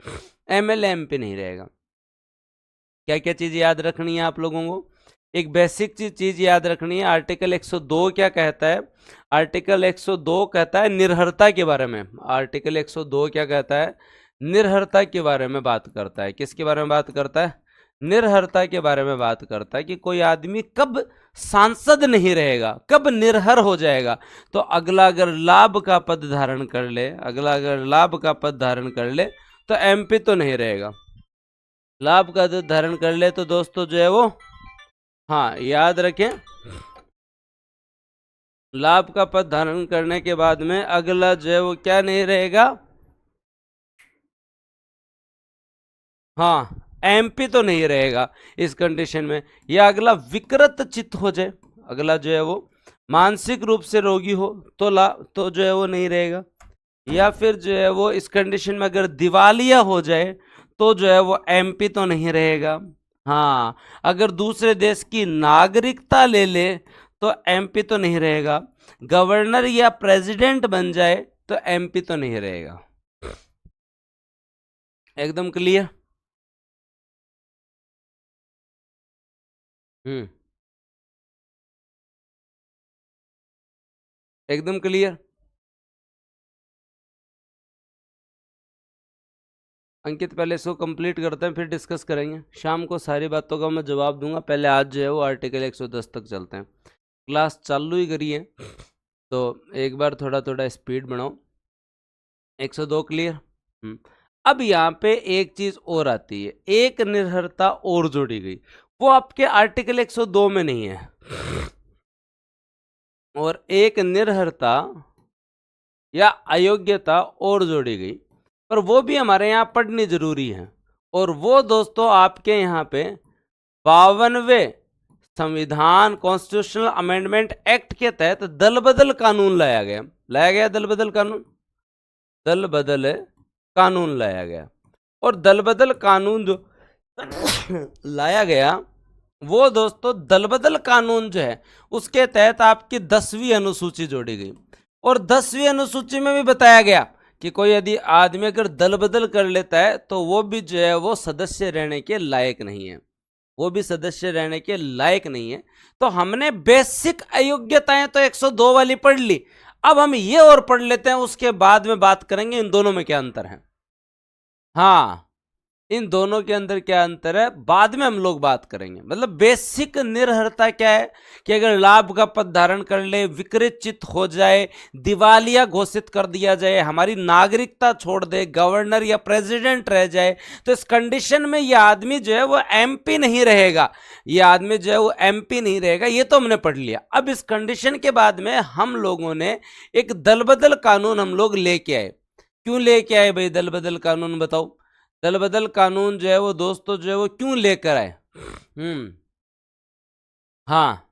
एमएलए एमपी नहीं रहेगा। क्या क्या चीज याद रखनी है आप लोगों को, एक बेसिक चीज याद रखनी है। आर्टिकल 102 क्या कहता है, आर्टिकल 102 कहता है निर्हरता के बारे में। आर्टिकल 102 क्या कहता है, निर्हरता के बारे में बात करता है। किसके बारे में बात करता है, निर्हरता के बारे में बात करता है कि कोई आदमी कब सांसद नहीं रहेगा, कब निर्हर हो जाएगा। तो अगला अगर लाभ का पद धारण कर ले, अगला अगर लाभ का पद धारण कर ले तो एमपी तो नहीं रहेगा। लाभ का पद धारण कर ले तो दोस्तों जो है वो, हाँ याद रखें, लाभ का पद धारण करने के बाद में अगला जो है वो क्या नहीं रहेगा, हाँ एमपी तो नहीं रहेगा इस कंडीशन में। या अगला विकृत चित्त हो जाए, अगला जो है वो मानसिक रूप से रोगी हो तो जो है वो नहीं रहेगा। या फिर जो है वो इस कंडीशन में अगर दिवालिया हो जाए तो जो है वो एमपी तो नहीं रहेगा। हाँ, अगर दूसरे देश की नागरिकता ले ले तो एमपी तो नहीं रहेगा। गवर्नर या प्रेसिडेंट बन जाए तो एमपी तो नहीं रहेगा। एकदम क्लियर। एकदम क्लियर। अंकित पहले इसको कंप्लीट करते हैं फिर डिस्कस करेंगे। शाम को सारी बातों का मैं जवाब दूंगा। पहले आज जो है वो आर्टिकल 110 तक चलते हैं। क्लास चालू ही करी है तो एक बार थोड़ा थोड़ा स्पीड बढ़ाओ। 102 क्लियर। अब यहाँ पे एक चीज और आती है, एक निर्भरता और जोड़ी गई, वो आपके आर्टिकल 102 में नहीं है। और एक निर्भरता या अयोग्यता और जोड़ी गई, पर वो भी हमारे यहाँ पढ़नी जरूरी है। और वो दोस्तों आपके यहाँ पे 52वें संविधान कॉन्स्टिट्यूशनल अमेंडमेंट एक्ट के तहत दल बदल कानून लाया गया। दल बदल कानून लाया गया। और दल बदल कानून जो लाया गया वो दोस्तों, दल बदल कानून जो है उसके तहत आपकी 10वीं अनुसूची जोड़ी गई। और 10वीं अनुसूची में भी बताया गया कि कोई यदि आदमी अगर दल बदल कर लेता है तो वो भी जो है वो सदस्य रहने के लायक नहीं है, वो भी सदस्य रहने के लायक नहीं है। तो हमने बेसिक अयोग्यताएं तो 102 वाली पढ़ ली, अब हम ये और पढ़ लेते हैं, उसके बाद में बात करेंगे इन दोनों में क्या अंतर है। हाँ, इन दोनों के अंदर क्या अंतर है बाद में हम लोग बात करेंगे। मतलब बेसिक निर्भरता क्या है कि अगर लाभ का पद धारण कर ले, विकृत चित्त हो जाए, दिवालिया घोषित कर दिया जाए, हमारी नागरिकता छोड़ दे, गवर्नर या प्रेसिडेंट रह जाए, तो इस कंडीशन में यह आदमी जो है वो एमपी नहीं रहेगा, यह आदमी जो है वो एमपी नहीं रहेगा। ये तो हमने पढ़ लिया। अब इस कंडीशन के बाद में हम लोगों ने एक दल बदल कानून हम लोग लेके आए। क्यों लेके आए भाई दल बदल कानून, बताओ। दल बदल कानून जो है वो दोस्तों जो है वो क्यों लेकर आए? हाँ,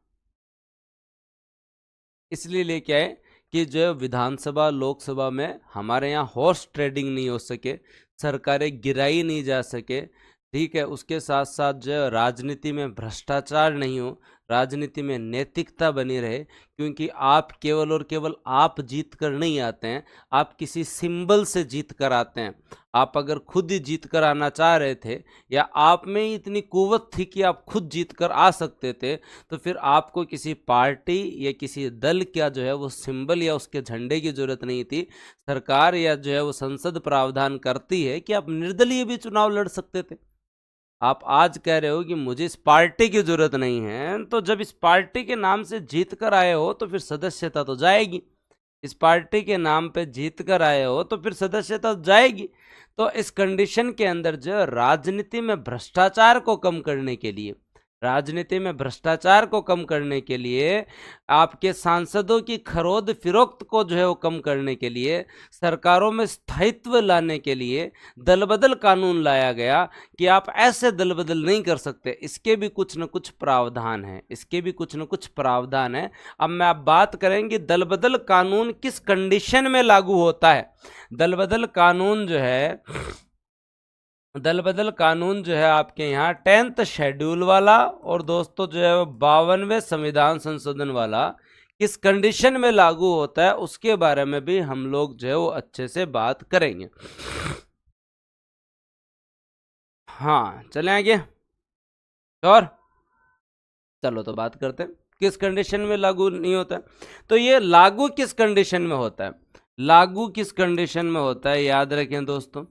इसलिए लेके आए कि जो है विधानसभा लोकसभा में हमारे यहाँ हॉर्स ट्रेडिंग नहीं हो सके, सरकारें गिराई नहीं जा सके, ठीक है। उसके साथ साथ जो है राजनीति में भ्रष्टाचार नहीं हो, राजनीति में नैतिकता बनी रहे। क्योंकि आप केवल और केवल आप जीत कर नहीं आते हैं, आप किसी सिंबल से जीत कर आते हैं। आप अगर खुद ही जीत कर आना चाह रहे थे या आप में ही इतनी कुव्वत थी कि आप खुद जीत कर आ सकते थे, तो फिर आपको किसी पार्टी या किसी दल का जो है वो सिंबल या उसके झंडे की जरूरत नहीं थी। सरकार या जो है वो संसद प्रावधान करती है कि आप निर्दलीय भी चुनाव लड़ सकते थे। आप आज कह रहे हो कि मुझे इस पार्टी की जरूरत नहीं है, तो जब इस पार्टी के नाम से जीत कर आए हो तो फिर सदस्यता तो जाएगी। इस पार्टी के नाम पे जीत कर आए हो तो फिर सदस्यता जाएगी। तो इस कंडीशन के अंदर जो राजनीति में भ्रष्टाचार को कम करने के लिए, राजनीति में भ्रष्टाचार को कम करने के लिए, आपके सांसदों की खरोद फिरोख्त को जो है वो कम करने के लिए, सरकारों में स्थायित्व लाने के लिए दल बदल कानून लाया गया कि आप ऐसे दल बदल नहीं कर सकते। इसके भी कुछ न कुछ प्रावधान है, इसके भी कुछ न कुछ प्रावधान है। अब मैं आप बात करेंगे दल बदल कानून किस कंडीशन में लागू होता है। दल बदल कानून जो है, दल बदल कानून जो है आपके यहाँ 10th शेड्यूल वाला और दोस्तों जो है 52वें संविधान संशोधन वाला किस कंडीशन में लागू होता है उसके बारे में भी हम लोग जो है वो अच्छे से बात करेंगे। हाँ, चलें आगे और चलो तो बात करते हैं किस कंडीशन में लागू नहीं होता है। तो ये लागू किस कंडीशन में होता है, लागू किस कंडीशन में होता है, याद रखें दोस्तों।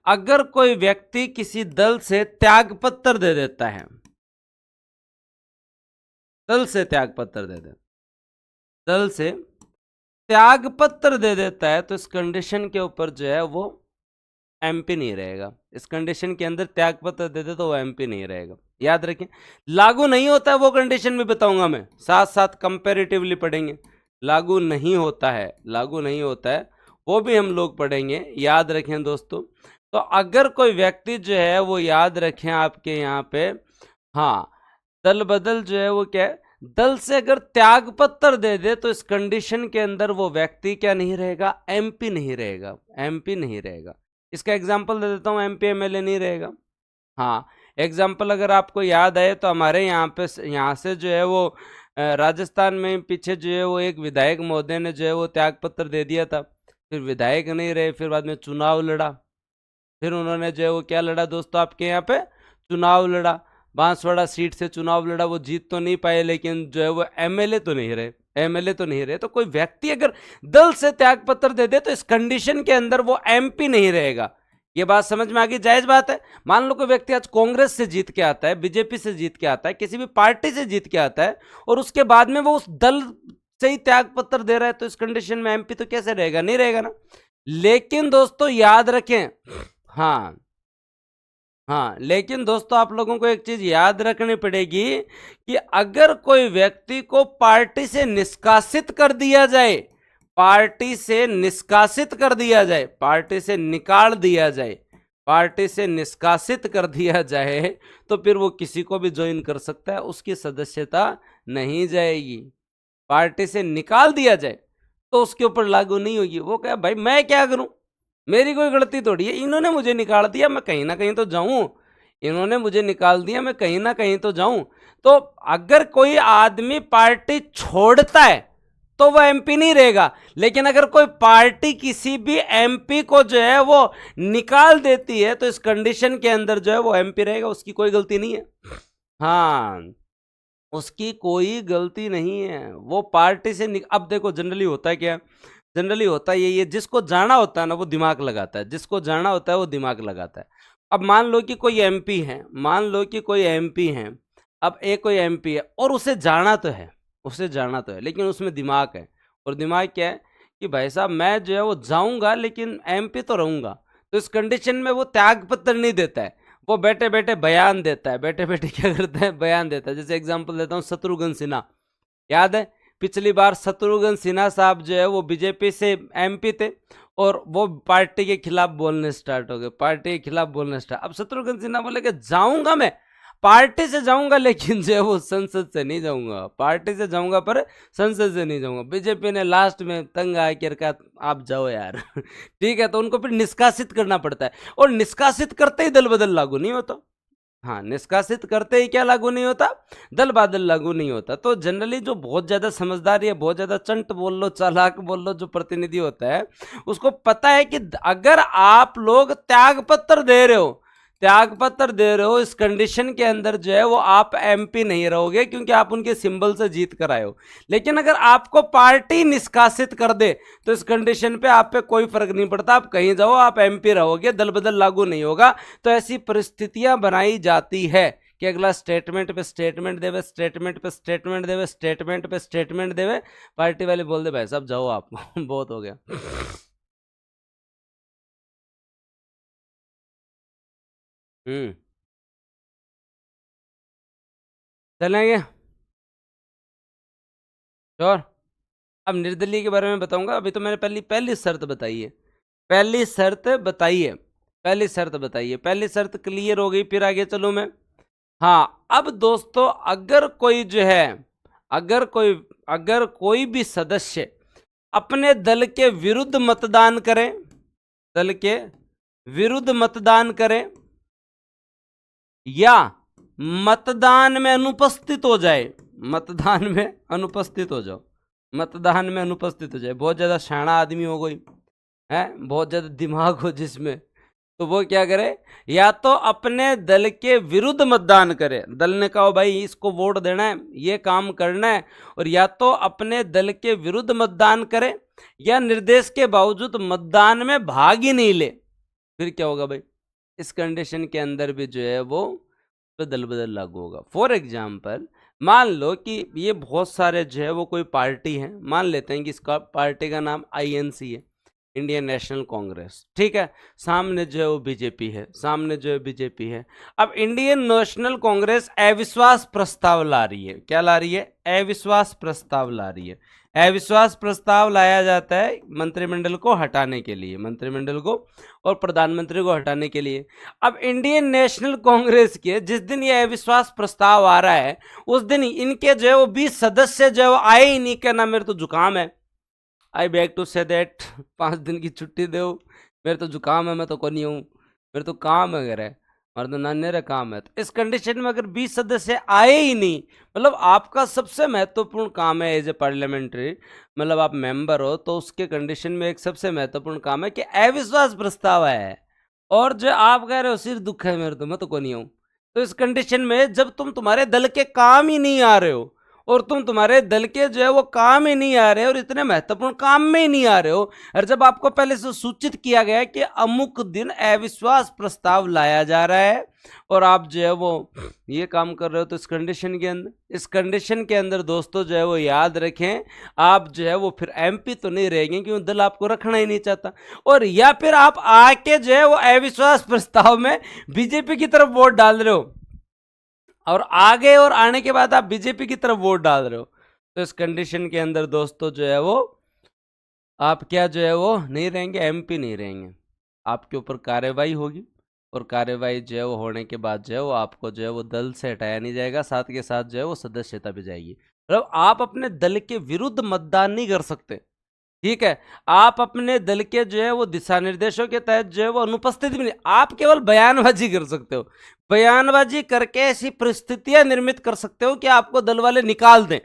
अगर कोई व्यक्ति किसी दल से त्यागपत्र दे देता है, दल से त्यागपत्र दे दे, दल से त्यागपत्र दे देता है, तो इस कंडीशन के ऊपर जो है वो एमपी नहीं रहेगा। इस कंडीशन के अंदर त्यागपत्र दे दे तो वो एमपी नहीं रहेगा, याद रखें। लागू नहीं होता है वो कंडीशन भी बताऊंगा मैं, साथ साथ कंपैरेटिवली पढ़ेंगे। लागू नहीं होता है, लागू नहीं होता है वो भी हम लोग पढ़ेंगे, याद रखें दोस्तों। तो अगर कोई व्यक्ति जो है वो, याद रखें आपके यहाँ पे, हाँ, दल बदल जो है वो क्या है, दल से अगर त्यागपत्र दे दे तो इस कंडीशन के अंदर वो व्यक्ति क्या नहीं रहेगा, एमपी नहीं रहेगा, एमपी नहीं रहेगा। इसका एग्जांपल दे देता हूँ, एमपी एमएलए नहीं रहेगा। हाँ, एग्जांपल अगर आपको याद आए तो हमारे यहाँ पे, यहाँ से जो है वो राजस्थान में पीछे जो है वो एक विधायक महोदय ने जो है वो त्यागपत्र दे दिया था, फिर विधायक नहीं रहे, फिर बाद में चुनाव लड़ा, फिर उन्होंने जो है वो क्या लड़ा दोस्तों, आपके यहाँ पे चुनाव लड़ा, बांसवाड़ा सीट से चुनाव लड़ा। वो जीत तो नहीं पाए लेकिन जो है वो एमएलए तो नहीं रहे, एमएलए तो नहीं रहे। तो कोई व्यक्ति अगर दल से त्यागपत्र दे दे तो इस कंडीशन के अंदर वो एमपी नहीं रहेगा। ये बात समझ में आ गई, जायज बात है। मान लो कोई व्यक्ति आज कांग्रेस से जीत के आता है, बीजेपी से जीत के आता है, किसी भी पार्टी से जीत के आता है और उसके बाद में वो उस दल से ही त्यागपत्र दे रहा है, तो इस कंडीशन में एमपी तो कैसे रहेगा, नहीं रहेगा ना। लेकिन दोस्तों याद रखें, हाँ हाँ, लेकिन दोस्तों आप लोगों को एक चीज याद रखनी पड़ेगी कि अगर कोई व्यक्ति को पार्टी से निष्कासित कर दिया जाए, पार्टी से निष्कासित कर दिया जाए, पार्टी से निकाल दिया जाए, पार्टी से निष्कासित कर दिया जाए, तो फिर वो किसी को भी ज्वाइन कर सकता है, उसकी सदस्यता नहीं जाएगी। पार्टी से निकाल दिया जाए तो उसके ऊपर लागू नहीं होगी। वो कहे भाई मैं क्या करूं, मेरी कोई गलती थोड़ी है, इन्होंने मुझे निकाल दिया, मैं कहीं ना कहीं तो जाऊं, इन्होंने मुझे निकाल दिया, मैं कहीं ना कहीं तो जाऊं। तो अगर कोई आदमी पार्टी छोड़ता है तो वो एमपी नहीं रहेगा। लेकिन अगर कोई पार्टी किसी भी एमपी को जो है वो निकाल देती है तो इस कंडीशन के अंदर जो है वो एमपी रहेगा, उसकी कोई गलती नहीं है। हाँ, उसकी कोई गलती नहीं है, वो पार्टी से अब देखो जनरली होता है क्या, जनरली होता है ये जिसको जाना होता है ना वो दिमाग लगाता है, जिसको जाना होता है वो दिमाग लगाता है। अब मान लो कि कोई एमपी है, मान लो कि कोई एमपी है, अब एक कोई एमपी है और उसे जाना तो है, उसे जाना तो है, लेकिन उसमें दिमाग है। और दिमाग क्या है कि भाई साहब मैं जो है वो जाऊंगा लेकिन एमपी तो रहूंगा। तो इस कंडीशन में वो त्याग पत्र नहीं देता है, वो बैठे बैठे बयान देता है, बैठे बैठे क्या करता है, बयान देता है। जैसे एग्जांपल देता हूँ, शत्रुघ्न सिन्हा, याद है पिछली बार शत्रुघ्न सिन्हा साहब जो है वो बीजेपी से एमपी थे और वो पार्टी के खिलाफ बोलने स्टार्ट हो गए, पार्टी के खिलाफ बोलने स्टार्ट। अब शत्रुघ्न सिन्हा बोले कि जाऊंगा मैं, पार्टी से जाऊंगा लेकिन जो है वो संसद से नहीं जाऊंगा, पार्टी से जाऊंगा पर संसद से नहीं जाऊंगा। बीजेपी ने लास्ट में तंग आकर कहा आप जाओ यार ठीक है, तो उनको फिर निष्कासित करना पड़ता है, और निष्कासित करते ही दल बदल लागू नहीं होता। हाँ, निष्कासित करते ही क्या लागू नहीं होता, दल बदल लागू नहीं होता। तो जनरली जो बहुत ज्यादा समझदार या बहुत ज्यादा चंट बोल लो, चालाक बोल लो, जो प्रतिनिधि होता है उसको पता है कि अगर आप लोग त्याग पत्र दे रहे हो, त्याग पत्र दे रहे हो, इस कंडीशन के अंदर जो है वो आप एमपी नहीं रहोगे क्योंकि आप उनके सिंबल से जीत कर आए हो। लेकिन अगर आपको पार्टी निष्कासित कर दे तो इस कंडीशन पे आप पे कोई फर्क नहीं पड़ता, आप कहीं जाओ आप एमपी रहोगे, दल बदल लागू नहीं होगा। तो ऐसी परिस्थितियां बनाई जाती है कि अगला स्टेटमेंट पे स्टेटमेंट देवे, स्टेटमेंट पे स्टेटमेंट देवे, स्टेटमेंट पे स्टेटमेंट देवे, पार्टी वाले बोल दे भाई साहब जाओ आप बहुत हो गया। चलेंगे श्योर। अब निर्दलीय के बारे में बताऊंगा, अभी तो मैंने पहली शर्त बताई है, पहली शर्त बताइए, पहली शर्त बताइए, पहली शर्त क्लियर हो गई, फिर आगे चलूं मैं। हाँ, अब दोस्तों अगर कोई जो है, अगर कोई भी सदस्य अपने दल के विरुद्ध मतदान करे, दल के विरुद्ध मतदान करे या मतदान में अनुपस्थित हो जाए, मतदान में अनुपस्थित हो जाओ, मतदान में अनुपस्थित हो जाए, बहुत ज्यादा शाना आदमी हो कोई है, बहुत ज्यादा दिमाग हो जिसमें, तो वो क्या करे, या तो अपने दल के विरुद्ध मतदान करे, दल ने कहा भाई इसको वोट देना है, ये काम करना है, और या तो अपने दल के विरुद्ध मतदान करे या निर्देश के बावजूद मतदान में भाग ही नहीं ले। फिर क्या होगा भाई, इस कंडीशन के अंदर भी जो है वो दल बदल लागू होगा। फॉर एग्जाम्पल मान लो कि ये बहुत सारे जो है वो कोई पार्टी है, मान लेते हैं कि इसका पार्टी का नाम आईएनसी है, इंडियन नेशनल कांग्रेस, ठीक है, सामने जो है वो बीजेपी है, सामने जो है बीजेपी है। अब इंडियन नेशनल कांग्रेस अविश्वास प्रस्ताव ला रही है, क्या ला रही है, अविश्वास प्रस्ताव ला रही है। अविश्वास प्रस्ताव लाया जाता है मंत्रिमंडल को हटाने के लिए, मंत्रिमंडल को और प्रधानमंत्री को हटाने के लिए। अब इंडियन नेशनल कांग्रेस के जिस दिन ये अविश्वास प्रस्ताव आ रहा है उस दिन इनके जो है वो 20 सदस्य जो है वो आए ही नहीं, क्या ना मेरे तो जुकाम है, आई बैक टू से दैट 5 दिन की छुट्टी दो, मेरे तो जुकाम है, मैं तो कोई नहीं हूँ, मेरे तो काम है घर है, और तो नान्य काम है। तो इस कंडीशन में अगर 20 सदस्य आए ही नहीं, मतलब आपका सबसे महत्वपूर्ण काम है एज ए पार्लियामेंट्री, मतलब आप मेंबर हो, तो उसके कंडीशन में एक सबसे महत्वपूर्ण काम है कि अविश्वास प्रस्ताव आया है और जो आप कह रहे हो सिर दुख है मेरे तो, मैं तो कोई नहीं हूँ। तो इस कंडीशन में जब तुम्हारे दल के काम ही नहीं आ रहे हो, और तुम्हारे दल के जो है वो काम ही नहीं आ रहे और इतने महत्वपूर्ण काम में ही नहीं आ रहे हो, और जब आपको पहले से सूचित किया गया है कि अमुक दिन अविश्वास प्रस्ताव लाया जा रहा है और आप जो है वो ये काम कर रहे हो, तो इस कंडीशन के अंदर दोस्तों जो है वो याद रखें, आप जो है वो फिर एमपी तो नहीं रहेंगे क्योंकि दल आपको रखना ही नहीं चाहता, और या फिर आप आके जो है वो अविश्वास प्रस्ताव में बीजेपी की तरफ वोट डाल रहे हो, और आगे और आने के बाद आप बीजेपी की तरफ वोट डाल रहे हो। तो इस कंडीशन के अंदर दोस्तों जो है वो आप क्या जो है वो नहीं रहेंगे, एमपी नहीं रहेंगे, आपके ऊपर कार्रवाई होगी, और कार्रवाई जो है वो होने के बाद जो है वो आपको जो है वो दल से हटाया नहीं जाएगा, साथ के साथ जो है वो सदस्यता भी जाएगी। मतलब आप अपने दल के विरुद्ध मतदान नहीं कर सकते, ठीक है, आप अपने दल के जो है वो दिशा निर्देशों के तहत जो है वो अनुपस्थित भी नहीं, आप केवल बयानबाजी कर सकते हो, बयानबाजी करके ऐसी परिस्थितियां निर्मित कर सकते हो कि आपको दल वाले निकाल दें,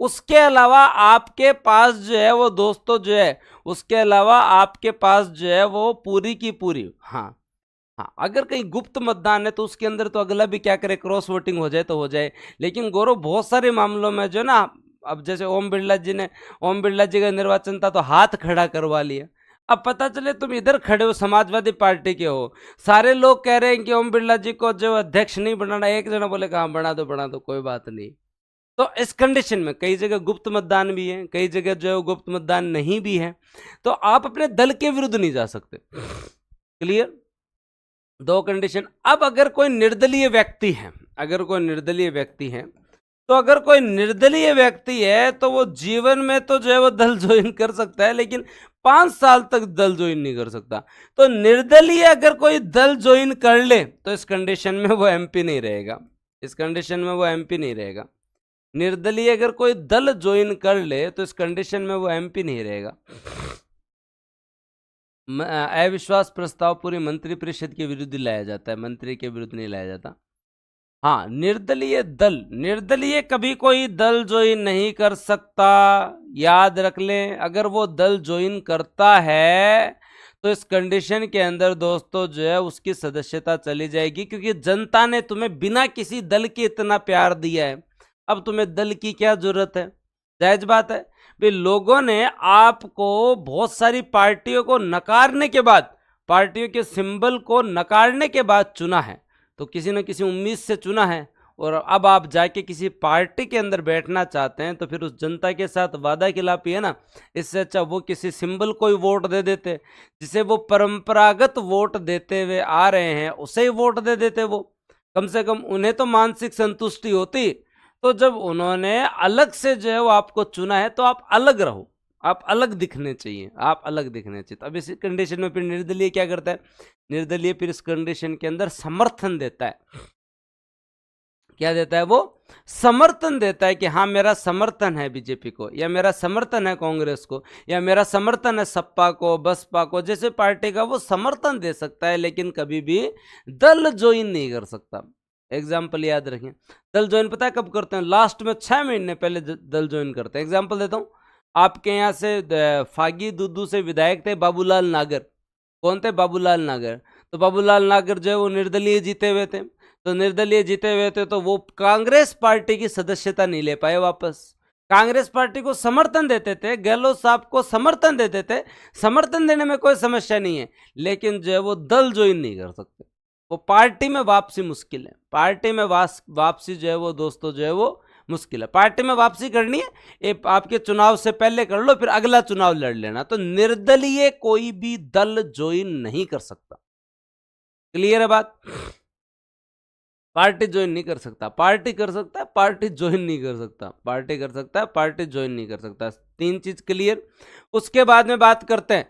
उसके अलावा आपके पास जो है वो दोस्तों जो है, उसके अलावा आपके पास जो है वो पूरी की पूरी, हाँ हाँ, अगर कहीं गुप्त मतदान है तो उसके अंदर तो अगला भी क्या करे, क्रॉस वोटिंग हो जाए तो हो जाए। लेकिन गौरव बहुत सारे मामलों में जो ना, अब जैसे ओम बिरला जी का निर्वाचन था तो हाथ खड़ा करवा लिया। अब पता चले तुम इधर खड़े हो, समाजवादी पार्टी के हो, सारे लोग कह रहे हैं कि ओम बिरला जी को जो अध्यक्ष नहीं बनाना, एक जना बोले हाँ बना दो कोई बात नहीं। तो इस कंडीशन में कई जगह गुप्त मतदान भी है, कई जगह जो है गुप्त मतदान नहीं भी है, तो आप अपने दल के विरुद्ध नहीं जा सकते। क्लियर, दो कंडीशन। अब अगर कोई निर्दलीय व्यक्ति है, अगर कोई निर्दलीय व्यक्ति है, तो अगर कोई निर्दलीय व्यक्ति है तो वो जीवन में तो जो है वो दल ज्वाइन कर सकता है, लेकिन 5 साल तक दल ज्वाइन नहीं कर सकता। तो निर्दलीय अगर कोई दल ज्वाइन कर ले तो इस कंडीशन में वो एमपी नहीं रहेगा, इस कंडीशन में वो एमपी नहीं रहेगा। निर्दलीय अगर कोई दल ज्वाइन कर ले तो इस कंडीशन में वो एमपी नहीं रहेगा। अविश्वास प्रस्ताव पूरी मंत्रिपरिषद के विरुद्ध लाया जाता है, मंत्री के विरुद्ध नहीं लाया जाता। हाँ, निर्दलीय कभी कोई दल ज्वाइन नहीं कर सकता, याद रख लें। अगर वो दल ज्वाइन करता है तो इस कंडीशन के अंदर दोस्तों जो है उसकी सदस्यता चली जाएगी, क्योंकि जनता ने तुम्हें बिना किसी दल के इतना प्यार दिया है, अब तुम्हें दल की क्या जरूरत है। जायज बात है भाई, लोगों ने आपको बहुत सारी पार्टियों को नकारने के बाद, पार्टियों के सिंबल को नकारने के बाद चुना है, तो किसी न किसी उम्मीद से चुना है, और अब आप जाके किसी पार्टी के अंदर बैठना चाहते हैं तो फिर उस जनता के साथ वादा खिलाफी है ना। इससे अच्छा वो किसी सिंबल को ही वोट दे देते, जिसे वो परंपरागत वोट देते हुए आ रहे हैं उसे ही वोट दे देते। वो कम से कम उन्हें तो मानसिक संतुष्टि होती। तो जब उन्होंने अलग से जो है वो आपको चुना है तो आप अलग रहो, आप अलग दिखने चाहिए, आप अलग दिखने चाहिए। तो अब इस कंडीशन में फिर निर्दलीय क्या करता है, निर्दलीय फिर इस कंडीशन के अंदर समर्थन देता है। क्या देता है वो, समर्थन देता है कि हाँ मेरा समर्थन है बीजेपी को, या मेरा समर्थन है कांग्रेस को, या मेरा समर्थन है सपा को, बसपा को, जैसे पार्टी का वो समर्थन दे सकता है, लेकिन कभी भी दल ज्वाइन नहीं कर सकता। एग्जाम्पल याद रखें, दल ज्वाइन पता है कब करते हैं, लास्ट में 6 महीने पहले दल ज्वाइन करते हैं। एग्जाम्पल देता हूँ, आपके यहाँ से फागी दुद्दू से विधायक थे बाबूलाल नागर। कौन थे, बाबूलाल नागर। तो बाबूलाल नागर जो है वो निर्दलीय जीते हुए थे, तो निर्दलीय जीते हुए थे तो वो कांग्रेस पार्टी की सदस्यता नहीं ले पाए वापस। कांग्रेस पार्टी को समर्थन देते थे, गहलोत साहब को समर्थन देते थे, समर्थन देने में कोई समस्या नहीं है, लेकिन जो है वो दल ज्वाइन नहीं कर सकते। वो पार्टी में वापसी मुश्किल है, पार्टी में वापसी जो है वो दोस्तों जो है वो मुश्किल है। पार्टी में वापसी करनी है, ये आपके चुनाव से पहले कर लो, फिर अगला चुनाव लड़ लेना। तो निर्दलीय कोई भी दल ज्वाइन नहीं कर सकता। क्लियर है बात, पार्टी ज्वाइन नहीं कर सकता, पार्टी कर सकता है, पार्टी ज्वाइन नहीं कर सकता, पार्टी कर सकता है, पार्टी ज्वाइन नहीं कर सकता। 3 चीज क्लियर। उसके बाद में बात करते हैं,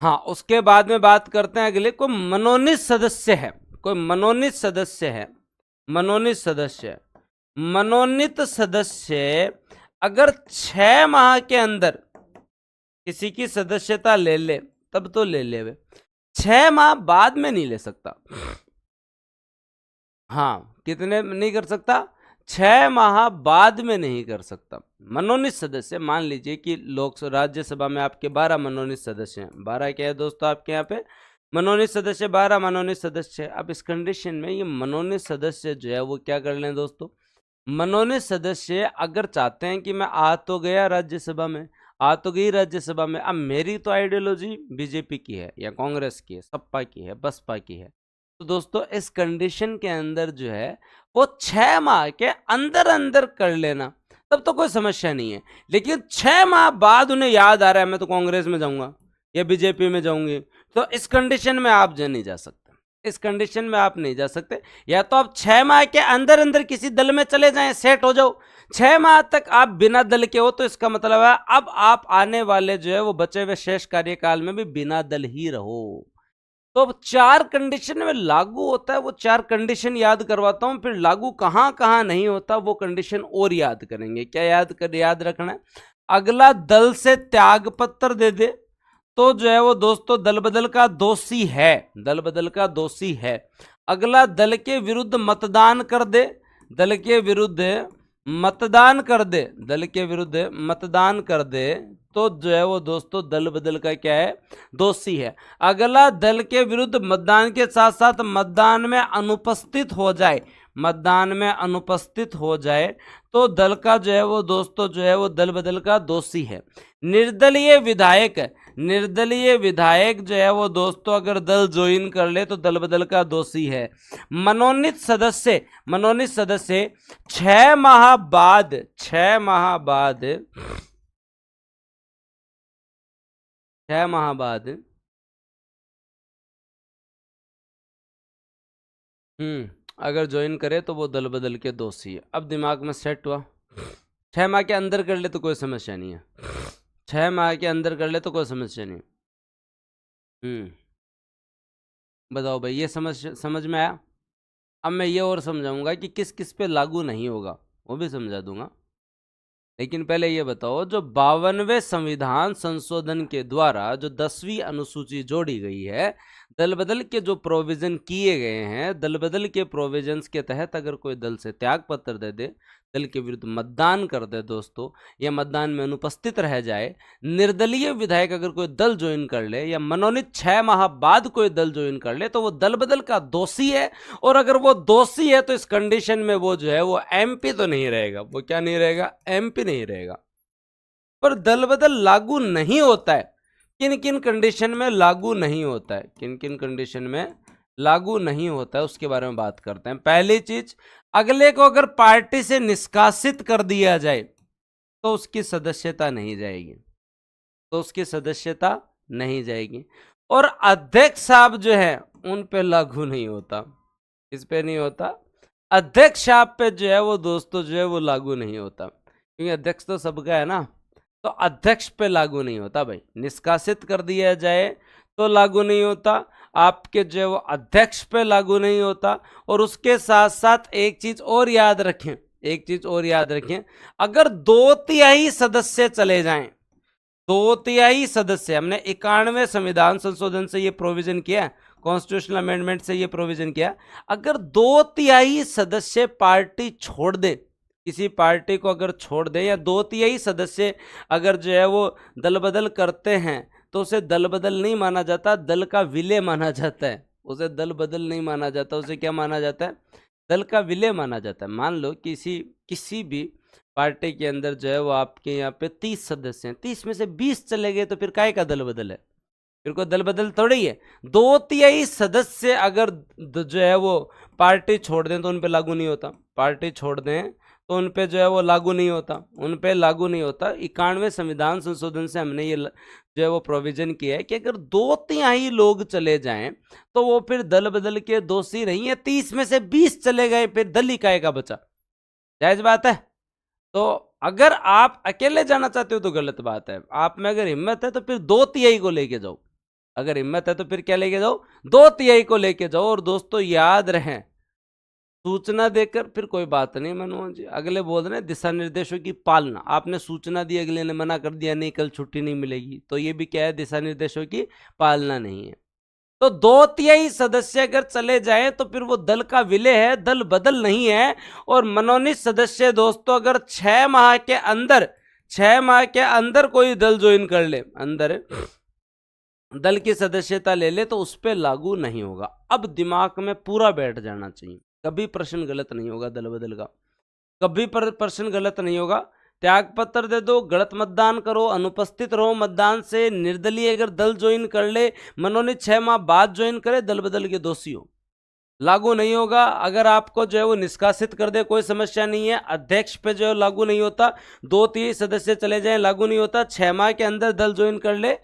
हाँ उसके बाद में बात करते हैं अगले, कोई मनोनीत सदस्य है, कोई मनोनीत सदस्य है, मनोनीत सदस्य, मनोनीत सदस्य अगर 6 माह के अंदर किसी की सदस्यता ले ले तब तो ले ले, 6 माह बाद में नहीं ले सकता। हाँ, कितने नहीं कर सकता, 6 माह बाद में नहीं कर सकता। मनोनीत सदस्य, मान लीजिए कि राज्यसभा में आपके 12 मनोनीत सदस्य हैं, 12 क्या है दोस्तों आपके यहाँ पे मनोनीत सदस्य, 12 मनोनीत सदस्य। अब इस कंडीशन में ये मनोनीत सदस्य जो है वो क्या कर लें दोस्तों, मनोनीत सदस्य अगर चाहते हैं कि मैं आ तो गया राज्यसभा में, आ तो गई राज्यसभा में, अब मेरी तो आइडियोलॉजी बीजेपी की है या कांग्रेस की है, सपा की है, बसपा की है, तो दोस्तों इस कंडीशन के अंदर जो है वो 6 माह के अंदर अंदर कर लेना, तब तो कोई समस्या नहीं है। लेकिन 6 माह बाद उन्हें याद आ रहा है मैं तो कांग्रेस में जाऊंगा या बीजेपी में जाऊंगी, तो इस कंडीशन में आप जो नहीं जा सकते, इस कंडीशन में आप नहीं जा सकते। या तो आप 6 माह के अंदर अंदर किसी दल में चले जाएं, सेट हो जाओ। 6 माह तक आप बिना दल के हो तो इसका मतलब है अब आप आने वाले जो है वो बचे हुए शेष कार्यकाल में भी बिना दल ही रहो। तो अब 4 कंडीशन में लागू होता है, वो 4 कंडीशन याद करवाता हूं, फिर लागू कहां कहां नहीं होता वो कंडीशन और याद करेंगे। क्या याद रखना है, अगला दल से त्याग पत्र दे दे तो जो है वो दोस्तों दल बदल का दोषी है, दल बदल का दोषी है। अगला दल के विरुद्ध मतदान कर दे, दल के विरुद्ध मतदान कर दे, दल के विरुद्ध मतदान कर दे, तो जो है वो दोस्तों दल बदल का क्या है, दोषी है। अगला, दल के विरुद्ध मतदान के साथ साथ मतदान में अनुपस्थित हो जाए, मतदान में अनुपस्थित हो जाए तो दल का जो है वो दोस्तों जो है वो दल बदल का दोषी है। निर्दलीय विधायक, निर्दलीय विधायक जो है वो दोस्तों अगर दल ज्वाइन कर ले तो दल बदल का दोषी है। मनोनीत सदस्य, मनोनीत सदस्य 6 माह बाद, 6 माह बाद, 6 माह बाद अगर ज्वाइन करे तो वो दल बदल के दोषी है। अब दिमाग में सेट हुआ। 6 माह के अंदर कर ले तो कोई समस्या नहीं है, 6 माह के अंदर कर ले तो कोई समस्या नहीं। बताओ भाई, ये समझ में आया? अब मैं ये और समझाऊंगा कि किस किस पे लागू नहीं होगा, वो भी समझा दूंगा। लेकिन पहले ये बताओ, जो 52वें संविधान संशोधन के द्वारा जो 10वीं अनुसूची जोड़ी गई है, दल बदल के जो प्रोविजन किए गए हैं, दल बदल के प्रोविजंस के तहत अगर कोई दल से त्याग पत्र दे दे, दल के विरुद्ध मतदान कर दे दोस्तों, या मतदान में अनुपस्थित रह जाए, निर्दलीय विधायक अगर कोई दल ज्वाइन कर ले, या मनोनीत 6 माह बाद कोई दल ज्वाइन कर ले, तो वो दल बदल का दोषी है। और अगर वो दोषी है तो इस कंडीशन में वो जो है वो एमपी तो नहीं रहेगा, वो क्या नहीं रहेगा, एमपी नहीं रहेगा। पर दल बदल लागू नहीं होता है, किन किन कंडीशन में लागू नहीं होता है, किन किन कंडीशन में लागू नहीं होता है उसके बारे में बात करते हैं। पहली चीज, अगले को अगर पार्टी से निष्कासित कर दिया जाए तो उसकी सदस्यता नहीं जाएगी, तो उसकी सदस्यता नहीं जाएगी। और अध्यक्ष साहब जो है उन पे लागू नहीं होता, इस पे नहीं होता, अध्यक्ष साहब पे जो है वो दोस्तों जो है वो लागू नहीं होता, क्योंकि अध्यक्ष तो सबका है ना, तो अध्यक्ष पे लागू नहीं होता भाई। निष्कासित कर दिया जाए तो लागू नहीं होता, आपके जो है वो अध्यक्ष पे लागू नहीं होता। और उसके साथ साथ एक चीज और याद रखें, एक चीज और याद रखें, अगर 2/3 सदस्य चले जाएं, 2/3 सदस्य, हमने 91वें संविधान संशोधन से ये प्रोविजन किया, कॉन्स्टिट्यूशनल अमेंडमेंट से ये प्रोविजन किया, अगर 2/3 सदस्य पार्टी छोड़ दे, किसी पार्टी को अगर छोड़ दे, या 2/3 सदस्य अगर जो है वो दल बदल करते हैं, तो उसे दल बदल नहीं माना जाता, दल का विलय माना जाता है। उसे दल बदल नहीं माना जाता, उसे क्या माना जाता है, दल का विलय माना जाता है। मान लो किसी भी पार्टी के अंदर जो है वो आपके यहाँ पे 30 सदस्य हैं, 30 में से 20 चले गए, तो फिर काय का दल बदल है, फिर कोई दल बदल थोड़ी है। 2/3 सदस्य अगर जो है वो पार्टी छोड़ दें तो उन पे लागू नहीं होता, पार्टी छोड़ दें तो उन पे जो है वो लागू नहीं होता, उन पे लागू नहीं होता। 91वें संविधान संशोधन से हमने ये जो है वो प्रोविजन किया है कि अगर 2/3 लोग चले जाएं तो वो फिर दल बदल के दोषी नहीं है। 30 में से 20 चले गए, फिर दल इकाई का बचा, जायज बात है। तो अगर आप अकेले जाना चाहते हो तो गलत बात है, आप में अगर हिम्मत है तो फिर 2/3 को लेके जाओ, अगर हिम्मत है तो फिर क्या लेके जाओ, 2/3 को लेके जाओ। और दोस्तों याद रहे, सूचना देकर फिर कोई बात नहीं मनमोहन जी, अगले बोल रहे हैं दिशा निर्देशों की पालना, आपने सूचना दी, अगले ने मना कर दिया नहीं कल छुट्टी नहीं मिलेगी, तो ये भी क्या है, दिशा निर्देशों की पालना नहीं है। तो 2/3 सदस्य अगर चले जाएं तो फिर वो दल का विलय है, दल बदल नहीं है। और मनोनीत सदस्य दोस्तों अगर 6 माह के अंदर, 6 माह के अंदर कोई दल ज्वाइन कर ले, अंदर दल की सदस्यता ले ले, तो उस पर लागू नहीं होगा। अब दिमाग में पूरा बैठ जाना चाहिए, कभी प्रश्न गलत नहीं होगा दल बदल का, कभी प्रश्न गलत नहीं होगा। त्याग पत्र दे दो, गलत मतदान करो, अनुपस्थित रहो मतदान से, निर्दलीय अगर दल ज्वाइन कर ले, मनोनीत 6 माह बाद ज्वाइन करे, दल बदल के दोषी हो, लागू नहीं होगा। अगर आपको जो है वो निष्कासित कर दे कोई समस्या नहीं है, अध्यक्ष पे जो है लागू नहीं होता, 2/3 सदस्य चले जाए लागू नहीं होता, 6 माह के अंदर दल ज्वाइन कर ले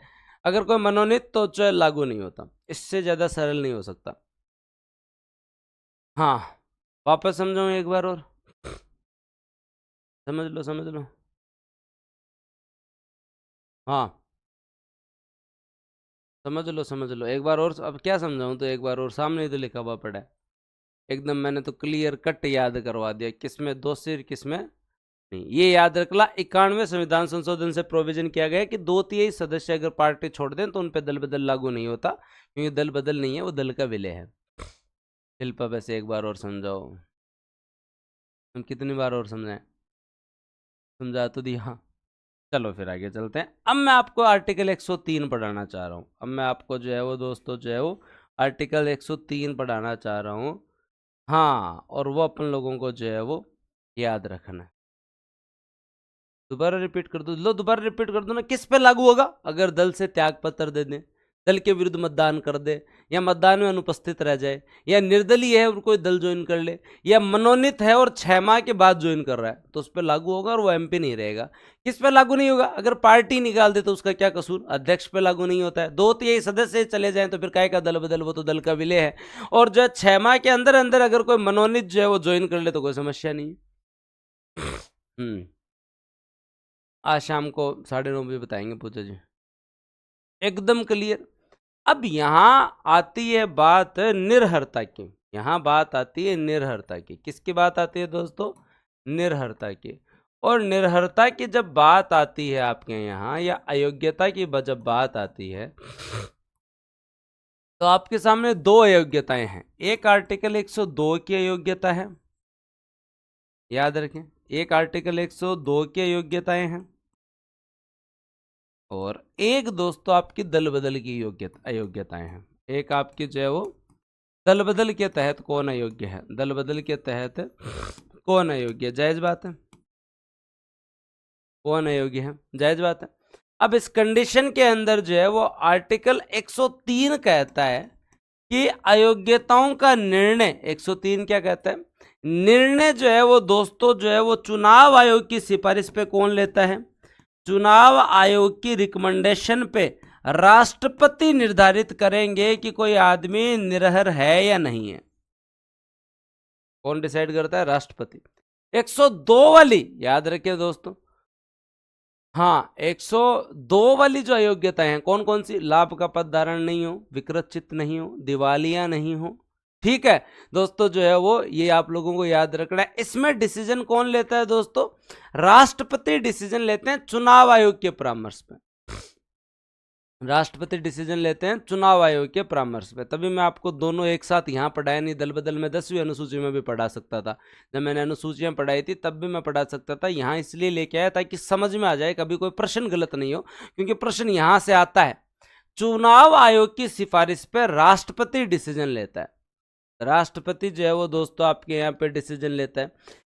अगर कोई मनोनीत तो जो है लागू नहीं होता। इससे ज्यादा सरल नहीं हो सकता। हाँ, वापस समझाऊं एक बार और, समझ लो समझ लो। हाँ समझ लो एक बार और। अब क्या समझाऊं, तो एक बार और, सामने ही तो लिखा हुआ पड़ा है एकदम, मैंने तो क्लियर कट याद करवा दिया किसमें दोषी किसमें नहीं। ये याद रखला, 91वें संविधान संशोधन से प्रोविजन किया गया है कि 2/3 सदस्य अगर पार्टी छोड़ दें तो उन पर दल बदल लागू नहीं होता, क्योंकि दल बदल नहीं है, वो दल का विलय है। शिल्पा वैसे एक बार और समझाओ, हम कितनी बार और समझाएं। समझा तो दिया। चलो फिर आगे चलते हैं। अब मैं आपको आर्टिकल 103 पढ़ाना चाह रहा हूँ। अब मैं आपको जो है वो दोस्तों जो है वो आर्टिकल 103 पढ़ाना चाह रहा हूँ। हाँ, और वो अपन लोगों को जो है वो याद रखना है। दोबारा रिपीट कर दो, लो दोबारा रिपीट कर दो ना। किस पे लागू होगा? अगर दल से त्याग पत्र दे दें, दल के विरुद्ध मतदान कर दे, या मतदान में अनुपस्थित रह जाए, या निर्दलीय है और कोई दल ज्वाइन कर ले, या मनोनीत है और 6 माह के बाद ज्वाइन कर रहा है, तो उस पर लागू होगा और वो एमपी नहीं रहेगा। किस पे लागू नहीं होगा? अगर पार्टी निकाल दे तो उसका क्या कसूर? अध्यक्ष पे लागू नहीं होता है। 2/3 सदस्य चले जाएं तो फिर काय का दल बदल, वो तो दल का विलय है। और जो 6 माह के अंदर अंदर अगर कोई मनोनीत जो है वो ज्वाइन कर ले तो कोई समस्या नहीं है। आज शाम को 9:30 बजे बताएंगे पूजा जी, एकदम क्लियर। अब यहां आती है बात निर्हरता की। यहां बात आती है निर्हरता की। किसकी बात आती है दोस्तों? निर्हरता की। और निर्हरता की जब बात आती है आपके यहां, या अयोग्यता की जब बात आती है, तो आपके सामने 2 अयोग्यताएं हैं। एक आर्टिकल 102 की अयोग्यता है, याद रखें, एक आर्टिकल 102 की अयोग्यताएं हैं, और एक दोस्तों आपकी दल बदल की अयोग्यताएं हैं। एक आपकी जो है वो दल बदल के तहत कौन अयोग्य है, दल बदल के तहत कौन अयोग्य है, जायज बात है। कौन अयोग्य है, जायज बात है। अब इस कंडीशन के अंदर जो है वो आर्टिकल 103 कहता है कि अयोग्यताओं का निर्णय, 103 क्या कहता है? निर्णय जो है वो दोस्तों जो है वो चुनाव आयोग की सिफारिश पे कौन लेता है? चुनाव आयोग की रिकमेंडेशन पे राष्ट्रपति निर्धारित करेंगे कि कोई आदमी निरहर है या नहीं है। कौन डिसाइड करता है? राष्ट्रपति। 102 वाली याद रखिए दोस्तों। हाँ, 102 वाली जो अयोग्यताएं हैं कौन कौन सी? लाभ का पद धारण नहीं हो, विकृत चित्त नहीं हो, दिवालिया नहीं हो। ठीक है दोस्तों, जो है वो ये आप लोगों को याद रखना है। इसमें डिसीजन कौन लेता है दोस्तों? राष्ट्रपति डिसीजन लेते हैं चुनाव आयोग के परामर्श पे। राष्ट्रपति डिसीजन लेते हैं चुनाव आयोग के परामर्श पे। तभी मैं आपको दोनों एक साथ यहाँ पढ़ाया नहीं, दल बदल में 10वीं अनुसूची में भी पढ़ा सकता था। जब मैंने अनुसूचियां पढ़ाई थी तब भी मैं पढ़ा सकता था। यहाँ इसलिए लेके आया ताकि समझ में आ जाए, कभी कोई प्रश्न गलत नहीं हो, क्योंकि प्रश्न यहाँ से आता है। चुनाव आयोग की सिफारिश पे राष्ट्रपति डिसीजन लेता है। राष्ट्रपति जो है वो दोस्तों आपके यहाँ पे डिसीजन लेता है।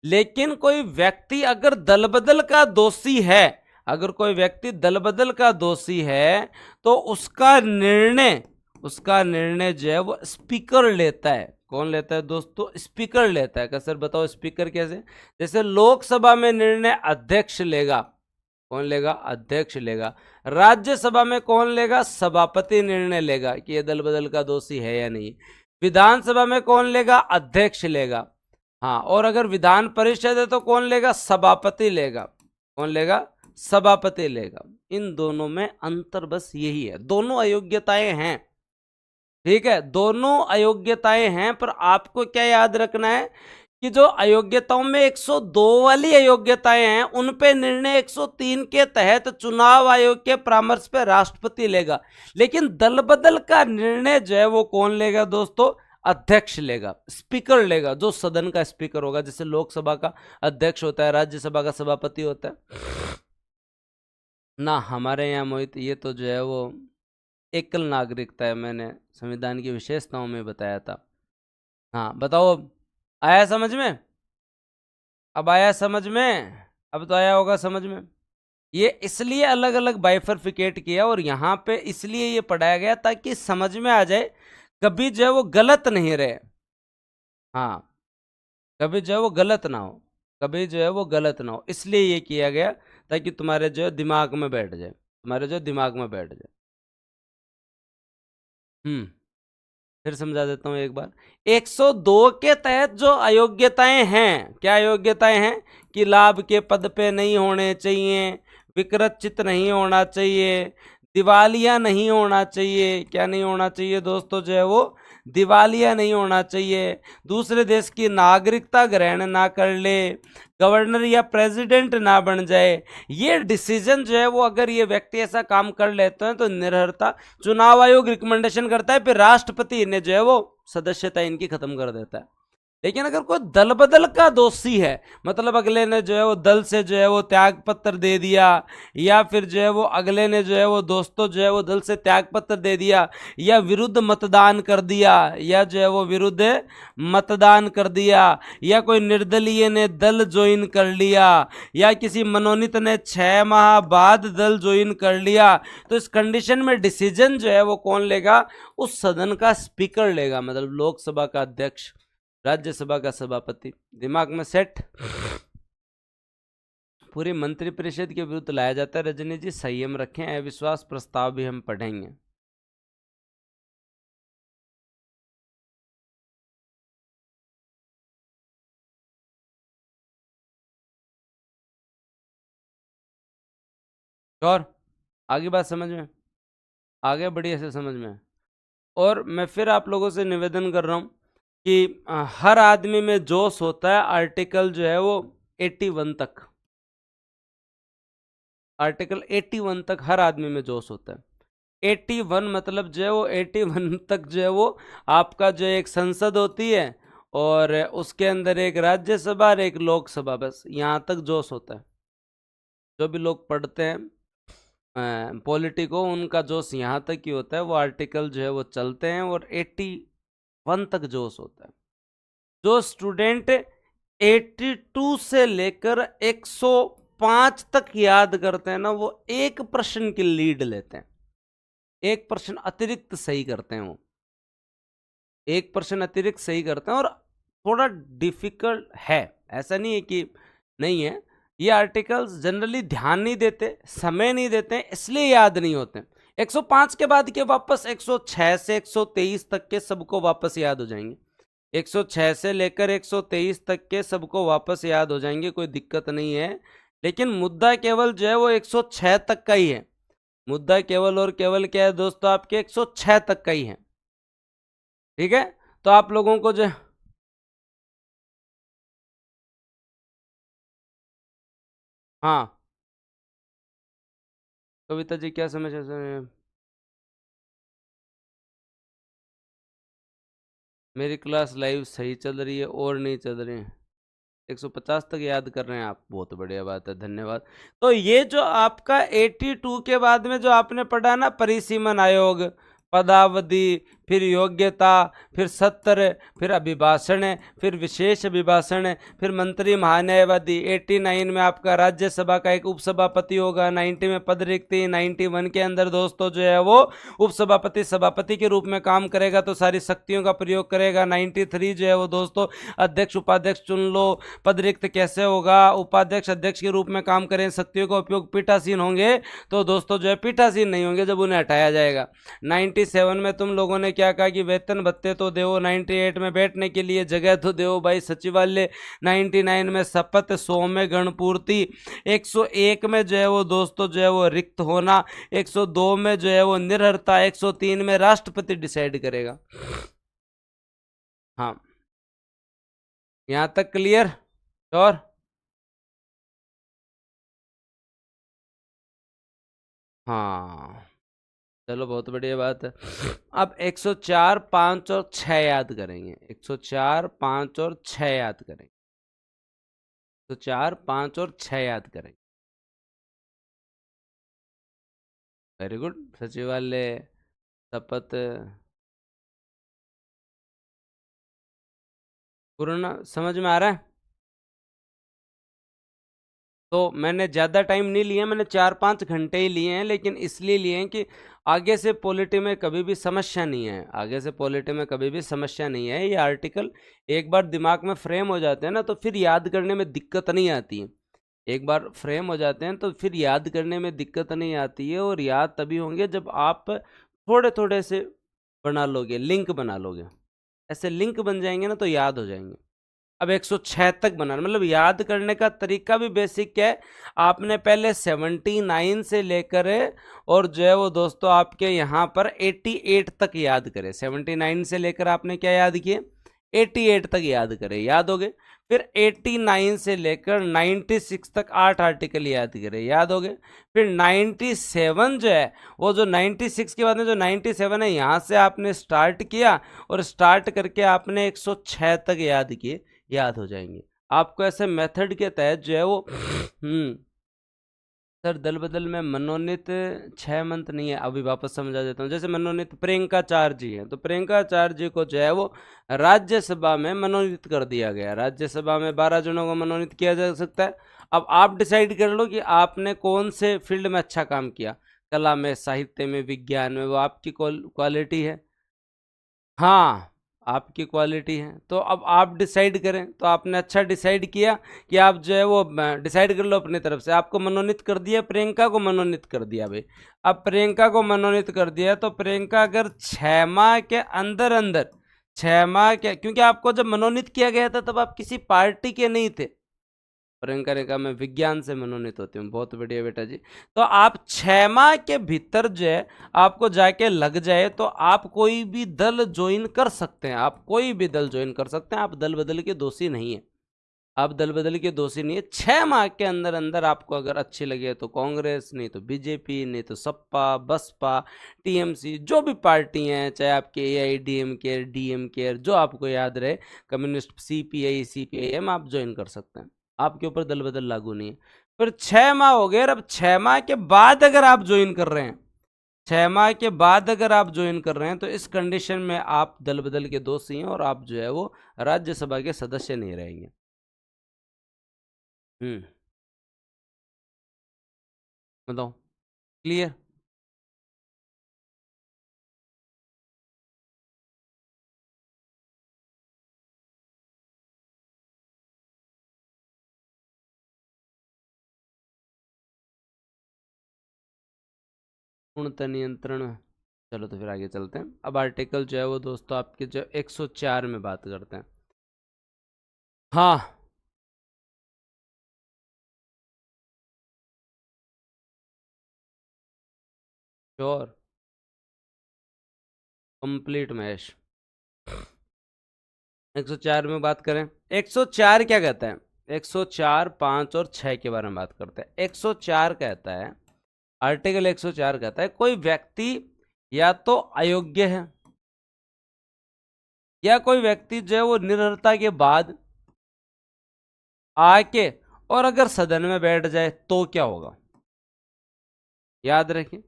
लेकिन कोई व्यक्ति अगर दल बदल का दोषी है, अगर कोई व्यक्ति दल बदल का दोषी है, तो उसका निर्णय जो है वो स्पीकर लेता है। कौन लेता है दोस्तों? स्पीकर लेता है। सर बताओ स्पीकर कैसे? जैसे लोकसभा में निर्णय अध्यक्ष लेगा। कौन लेगा? अध्यक्ष लेगा। राज्यसभा में कौन लेगा? सभापति निर्णय लेगा कि ये दल बदल का दोषी है या नहीं। विधानसभा में कौन लेगा? अध्यक्ष लेगा। हाँ, और अगर विधान परिषद है तो कौन लेगा? सभापति लेगा। कौन लेगा? सभापति लेगा। इन दोनों में अंतर बस यही है, दोनों अयोग्यताएं हैं। ठीक है, दोनों अयोग्यताएं हैं, पर आपको क्या याद रखना है कि जो अयोग्यताओं में 102 वाली अयोग्यताएं हैं उन पे निर्णय 103 के तहत चुनाव आयोग के परामर्श पे राष्ट्रपति लेगा। लेकिन दल बदल का निर्णय जो है वो कौन लेगा दोस्तों? अध्यक्ष लेगा, स्पीकर लेगा, जो सदन का स्पीकर होगा। जैसे लोकसभा का अध्यक्ष होता है, राज्यसभा का सभापति होता है ना। हमारे यहाँ मोहित ये तो जो है वो एकल नागरिकता है, मैंने संविधान की विशेषताओं में बताया था। हाँ बताओ, अब आया समझ में? अब आया समझ में? अब तो आया होगा समझ में। ये इसलिए अलग अलग बाइफरफिकेट किया और यहाँ पे इसलिए ये पढ़ाया गया ताकि समझ में आ जाए, कभी जो है वो गलत नहीं रहे। हाँ, कभी जो है वो गलत ना हो, कभी जो है वो गलत ना हो, इसलिए ये किया गया ताकि तुम्हारे जो है दिमाग में बैठ जाए, तुम्हारे जो दिमाग में बैठ जाए। फिर समझा देता हूँ एक बार। 102 के तहत जो अयोग्यताएं हैं, क्या अयोग्यताएं हैं? कि लाभ के पद पे नहीं होने चाहिए, विकृत चित्त नहीं होना चाहिए, दिवालिया नहीं होना चाहिए। क्या नहीं होना चाहिए दोस्तों? जो है वो दिवालिया नहीं होना चाहिए, दूसरे देश की नागरिकता ग्रहण ना कर ले, गवर्नर या प्रेसिडेंट ना बन जाए। ये डिसीजन जो है वो अगर ये व्यक्ति ऐसा काम कर लेते हैं तो निर्हरता चुनाव आयोग रिकमेंडेशन करता है, फिर राष्ट्रपति ने जो है वो सदस्यता इनकी खत्म कर देता है। लेकिन अगर कोई दल बदल का दोषी है, मतलब अगले ने जो है वो दल से जो है वो त्याग पत्र दे दिया, या फिर जो है वो अगले ने जो है वो दोस्तों जो है वो दल से त्याग पत्र दे दिया, या विरुद्ध मतदान कर दिया, या जो है वो विरुद्ध मतदान कर दिया, या कोई निर्दलीय ने दल ज्वाइन कर लिया, या किसी मनोनीत ने 6 माह बाद दल ज्वाइन कर लिया, तो इस कंडीशन में डिसीजन जो है वो कौन लेगा? उस सदन का स्पीकर लेगा, मतलब लोकसभा का अध्यक्ष, राज्यसभा का सभापति। दिमाग में सेट? पूरी मंत्रिपरिषद के विरुद्ध लाया जाता है। रजनी जी संयम रखें, अविश्वास प्रस्ताव भी हम पढ़ेंगे। और आगे बात समझ में आगे बढ़िया से समझ में। और मैं फिर आप लोगों से निवेदन कर रहा हूं कि हर आदमी में जोश होता है, आर्टिकल जो है वो 81 तक, आर्टिकल 81 तक हर आदमी में जोश होता है। 81 मतलब जो है वो 81 तक जो है वो आपका जो एक संसद होती है, और उसके अंदर एक राज्यसभा और एक लोकसभा, बस यहाँ तक जोश होता है। जो भी लोग पढ़ते हैं पॉलिटिको, उनका जोश यहाँ तक ही होता है, वो आर्टिकल जो है वो चलते हैं, और 81 तक जोश होता है। जो स्टूडेंट 82 से लेकर 105 तक याद करते हैं ना, वो एक प्रश्न की लीड लेते हैं, एक प्रश्न अतिरिक्त सही करते हैं, वो एक प्रश्न अतिरिक्त सही करते हैं। और थोड़ा डिफिकल्ट है, ऐसा नहीं है कि नहीं है। ये आर्टिकल्स जनरली ध्यान नहीं देते, समय नहीं देते, इसलिए याद नहीं होते। 105 के बाद के वापस 106 से 123 तक के सबको वापस याद हो जाएंगे, 106 से लेकर 123 तक के सबको वापस याद हो जाएंगे, कोई दिक्कत नहीं है। लेकिन मुद्दा केवल जो है वो 106 तक का ही है। मुद्दा केवल और केवल क्या है दोस्तों? आपके 106 तक का ही है। ठीक है, तो आप लोगों को जो, हाँ कविता जी क्या समझ मेरी क्लास लाइव सही चल रही है और नहीं चल रही है? 150 तक याद कर रहे हैं आप, बहुत बढ़िया बात है, धन्यवाद। तो ये जो आपका 82 के बाद में जो आपने पढ़ा ना, परिसीमन आयोग, पदावधि, फिर योग्यता, फिर सत्र, फिर अभिभाषण, फिर विशेष अभिभाषण, फिर मंत्री महान्यायवादी। 89 में आपका राज्यसभा का एक उपसभापति होगा, 90 में पद रिक्ति, 91 के अंदर दोस्तों जो है वो उपसभापति सभापति के रूप में काम करेगा, तो सारी शक्तियों का प्रयोग करेगा। 93 जो है वो दोस्तों अध्यक्ष उपाध्यक्ष चुन लो। पद रिक्त कैसे होगा? उपाध्यक्ष अध्यक्ष के रूप में काम करें, शक्तियों का उपयोग पीठासीन होंगे, तो दोस्तों जो है पीठासीन नहीं होंगे जब उन्हें हटाया जाएगा। 97 में तुम लोगों ने क्या कहा कि वेतन भत्ते तो दो, 98 में बैठने के लिए जगह तो दो भाई सचिवालय, 99 में शपथ, 100 में गणपूर्ति, 101 में जो है वो दोस्तों जो है वो रिक्त होना, 102 में जो है वो निर्हरता, 103 में राष्ट्रपति डिसाइड करेगा। हाँ यहां तक क्लियर? और हाँ चलो बहुत बढ़िया बात है। अब 104, 5 और 6 याद करेंगे, 104, 5 और 6 याद करेंगे, 104, 5 और 6 याद करेंगे। Very good. सचिवालय, शपथ, पूर्ण समझ में आ रहा है? तो मैंने ज़्यादा टाइम नहीं लिया, मैंने 4-5 घंटे ही लिए हैं, लेकिन इसलिए लिए हैं कि आगे से पॉलिटी में कभी भी समस्या नहीं है, आगे से पॉलिटी में कभी भी समस्या नहीं है। ये आर्टिकल एक बार दिमाग में फ्रेम हो जाते हैं ना, तो फिर याद करने में दिक्कत नहीं आती है। एक बार फ्रेम हो जाते हैं तो फिर याद करने में दिक्कत नहीं आती है, और याद तभी होंगे जब आप थोड़े थोड़े से बना लोगे, लिंक बना लोगे। ऐसे लिंक बन जाएंगे ना तो याद हो जाएंगे। अब 106 तक बनाना, मतलब याद करने का तरीका भी बेसिक क्या है, आपने पहले 79 से लेकर और जो है वो दोस्तों आपके यहाँ पर 88 तक याद करें। 79 से लेकर आपने क्या याद किए? 88 तक याद करें, याद हो गए। फिर 89 से लेकर 96 तक 8 आर्टिकल याद करें, याद हो गए। फिर 97 जो है, वो जो 96 के बाद में जो 97 है, यहाँ से आपने स्टार्ट किया और स्टार्ट करके आपने 106 तक याद किए, याद हो जाएंगे। आपको ऐसे मेथड के तहत जो है वो सर दल बदल में मनोनीत 6 मंथ नहीं है, अभी वापस समझा देता हूँ। जैसे मनोनीत प्रियंकाचार्य जी हैं, तो प्रियंकाचार्य जी को जो है वो राज्यसभा में मनोनीत कर दिया गया। राज्यसभा में 12 जनों को मनोनीत किया जा सकता है। अब आप डिसाइड कर लो कि आपने कौन से फील्ड में अच्छा काम किया, कला में, साहित्य में, विज्ञान में, वो आपकी क्वालिटी है। हाँ, आपकी क्वालिटी है। तो अब आप डिसाइड करें। तो आपने अच्छा डिसाइड किया कि आप जो है वो डिसाइड कर लो अपनी तरफ से। आपको मनोनीत कर दिया, प्रियंका को मनोनीत कर दिया भाई। अब प्रियंका को मनोनीत कर दिया तो प्रियंका अगर 6 माह के अंदर अंदर, 6 माह के, क्योंकि आपको जब मनोनीत किया गया था तब आप किसी पार्टी के नहीं थे। प्रियंका ने कहा मैं विज्ञान से मनोनीत होती हूँ। बहुत बढ़िया बेटा जी। तो आप 6 माह के भीतर जो है आपको जाके लग जाए तो आप कोई भी दल ज्वाइन कर सकते हैं। आप कोई भी दल ज्वाइन कर सकते हैं। आप दल बदल के दोषी नहीं है। आप दल बदल के दोषी नहीं है। 6 माह के अंदर अंदर आपको अगर अच्छी लगे तो कांग्रेस, नहीं तो बीजेपी, नहीं तो सपा, बसपा, टीएमसी, जो भी पार्टी हैं, चाहे आपके AIDMK, DMK, जो आपको याद रहे, कम्युनिस्ट, CPI, CPIM, आप ज्वाइन कर सकते हैं। आपके ऊपर दल बदल लागू नहीं है। फिर 6 माह हो गए। अब 6 माह के बाद अगर आप ज्वाइन कर रहे हैं, 6 माह के बाद अगर आप ज्वाइन कर रहे हैं, तो इस कंडीशन में आप दल बदल के दोषी हैं और आप जो है वो राज्यसभा के सदस्य नहीं रहेंगे। बताओ, क्लियर? पूर्णतः नियंत्रण। चलो तो फिर आगे चलते हैं। अब आर्टिकल जो है वो दोस्तों आपके जो 104 में बात करते हैं। हाँ, श्योर, कंप्लीट मैश। 104 में बात करें, 104 क्या कहता है? 104 5 और 6 के बारे में बात करते हैं। 104 कहता है, आर्टिकल 104 कहता है कोई व्यक्ति या तो अयोग्य है, या कोई व्यक्ति जो है वो निरर्हता के बाद आके और अगर सदन में बैठ जाए तो क्या होगा? याद रखें,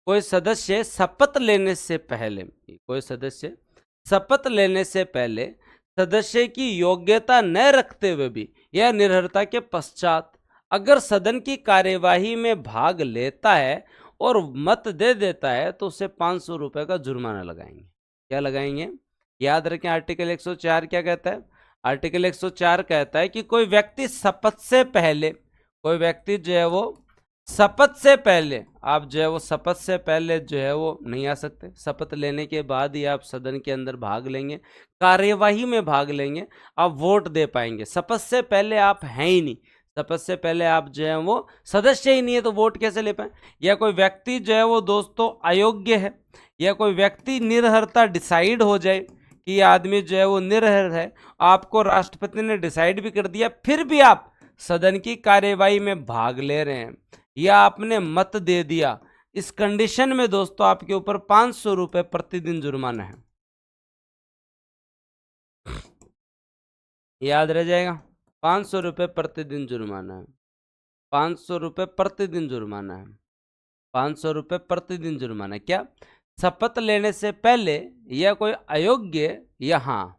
कोई सदस्य शपथ लेने से पहले, कोई सदस्य शपथ लेने से पहले सदस्य की योग्यता न रखते हुए भी या निर्भरता के पश्चात अगर सदन की कार्यवाही में भाग लेता है और मत दे देता है तो उसे 500 रुपए का जुर्माना लगाएंगे। क्या लगाएंगे? याद रखें, आर्टिकल 104 क्या कहता है? आर्टिकल 104 कहता है कि कोई व्यक्ति शपथ से पहले, कोई व्यक्ति जो है वो शपथ से पहले, आप जो है वो शपथ से पहले जो है वो नहीं आ सकते। शपथ लेने के बाद ही आप सदन के अंदर भाग लेंगे, कार्यवाही में भाग लेंगे, आप वोट दे पाएंगे। शपथ से पहले आप हैं ही नहीं, शपथ से पहले आप जो है वो सदस्य ही नहीं है, तो वोट कैसे ले पाए? या कोई व्यक्ति जो है वो दोस्तों अयोग्य है, या कोई व्यक्ति निरर्हता डिसाइड हो जाए कि ये आदमी जो है वो निरर्ह है, आपको राष्ट्रपति ने डिसाइड भी कर दिया, फिर भी आप सदन की कार्यवाही में भाग ले रहे हैं या आपने मत दे दिया, इस कंडीशन में दोस्तों आपके ऊपर 500 रुपए प्रतिदिन जुर्माना है। याद रह जाएगा, 500 रुपए प्रतिदिन जुर्माना है। 500 रुपए प्रतिदिन जुर्माना है। 500 रुपए प्रतिदिन जुर्माना है। क्या? शपथ लेने से पहले या कोई अयोग्य, या हाँ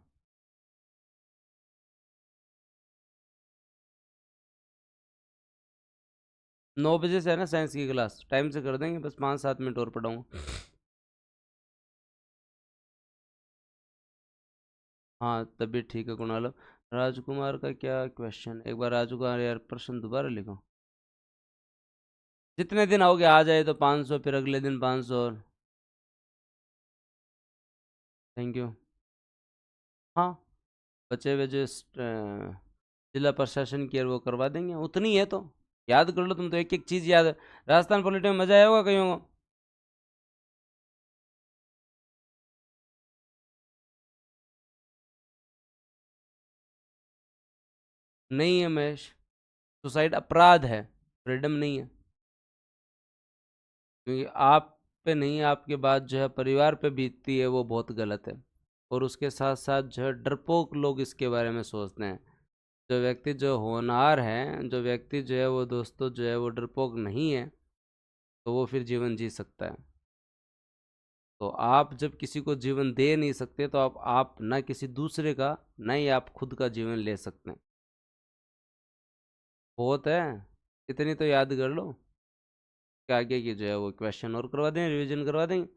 9 बजे से है ना साइंस की क्लास, टाइम से कर देंगे, बस 5-7 मिनट और पढ़ाऊंगा। हाँ तभी ठीक है कुणाल। राजकुमार का क्या क्वेश्चन? एक बार राजू का यार प्रश्न दोबारा लिखो। जितने दिन आओगे आ जाए तो 500, फिर अगले दिन 500 और। Thank you. हाँ, बचे हुए जो जिला प्रशासन की है वो करवा देंगे, उतनी है तो याद कर लो तुम तो, एक एक चीज़ याद है। राजस्थान पॉलिटी में मजा आया होगा कहीं होगा। नहीं है महेश, सुसाइड अपराध है, फ्रीडम नहीं है। क्योंकि आप पे नहीं, आपके बाद जो है परिवार पे बीतती है, वो बहुत गलत है। और उसके साथ साथ जो है डरपोक लोग इसके बारे में सोचते हैं। जो व्यक्ति जो होनहार है, जो व्यक्ति जो है वो दोस्तों जो है वो डरपोक नहीं है, तो वो फिर जीवन जी सकता है। तो आप जब किसी को जीवन दे नहीं सकते, तो आप ना किसी दूसरे का, ना ही आप खुद का जीवन ले सकते हैं। बहुत है, इतनी तो याद कर लो कि आगे की जो है वो क्वेश्चन और करवा दें, रिवीजन करवा देंगे।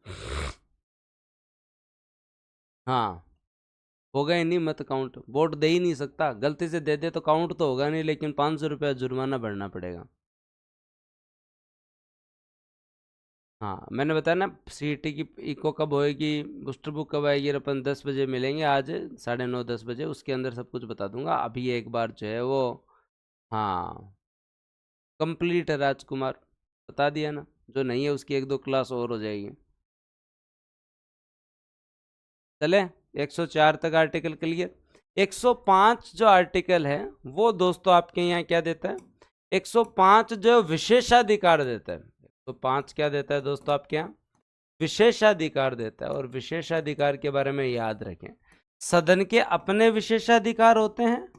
हाँ, होगा ही नहीं मत काउंट, वोट दे ही नहीं सकता, गलती से दे दे तो काउंट तो होगा नहीं, लेकिन 500 रुपया जुर्माना भरना पड़ेगा। हाँ, मैंने बताया ना सीईटी की इको कब होएगी, बूस्टर बुक कब आएगी, और अपन 10 बजे मिलेंगे आज, 9:30 10 बजे, उसके अंदर सब कुछ बता दूंगा। अभी एक बार जो है वो, हाँ, कंप्लीट है राजकुमार, बता दिया ना। जो नहीं है उसकी 1 2 क्लास और हो जाएगी। चले, 104 तक आर्टिकल क्लियर। 105 जो आर्टिकल है वो दोस्तों आपके यहाँ क्या देता है, 105 जो विशेषाधिकार देता है। 105 क्या देता है दोस्तों आपके यहाँ, विशेषाधिकार देता है। और विशेषाधिकार के बारे में याद रखें, सदन के अपने विशेषाधिकार होते हैं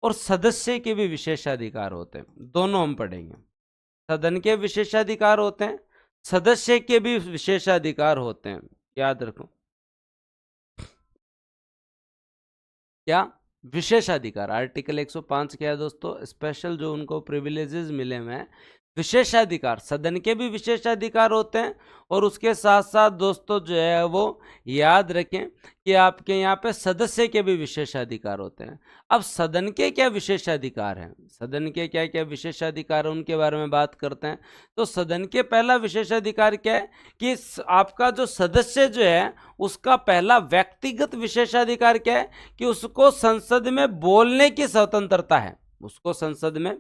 और सदस्य के भी विशेषाधिकार होते हैं, दोनों हम पढ़ेंगे। सदन के विशेषाधिकार होते हैं, सदस्य के भी विशेषाधिकार होते हैं, याद रखो। क्या, विशेषाधिकार। आर्टिकल 105 क्या है दोस्तों, स्पेशल जो उनको प्रिविलेजेस मिले हुए हैं, विशेषाधिकार, सदन के भी विशेषाधिकार होते हैं। और उसके साथ साथ दोस्तों जो है वो याद रखें कि आपके यहाँ पे सदस्य के भी विशेषाधिकार होते हैं। अब सदन के क्या विशेषाधिकार हैं, सदन के क्या क्या विशेषाधिकार हैं, उनके बारे में बात करते हैं। तो सदन के पहला विशेषाधिकार क्या है कि आपका जो सदस्य जो है उसका पहला व्यक्तिगत विशेषाधिकार क्या है कि उसको संसद में बोलने की स्वतंत्रता है। उसको संसद में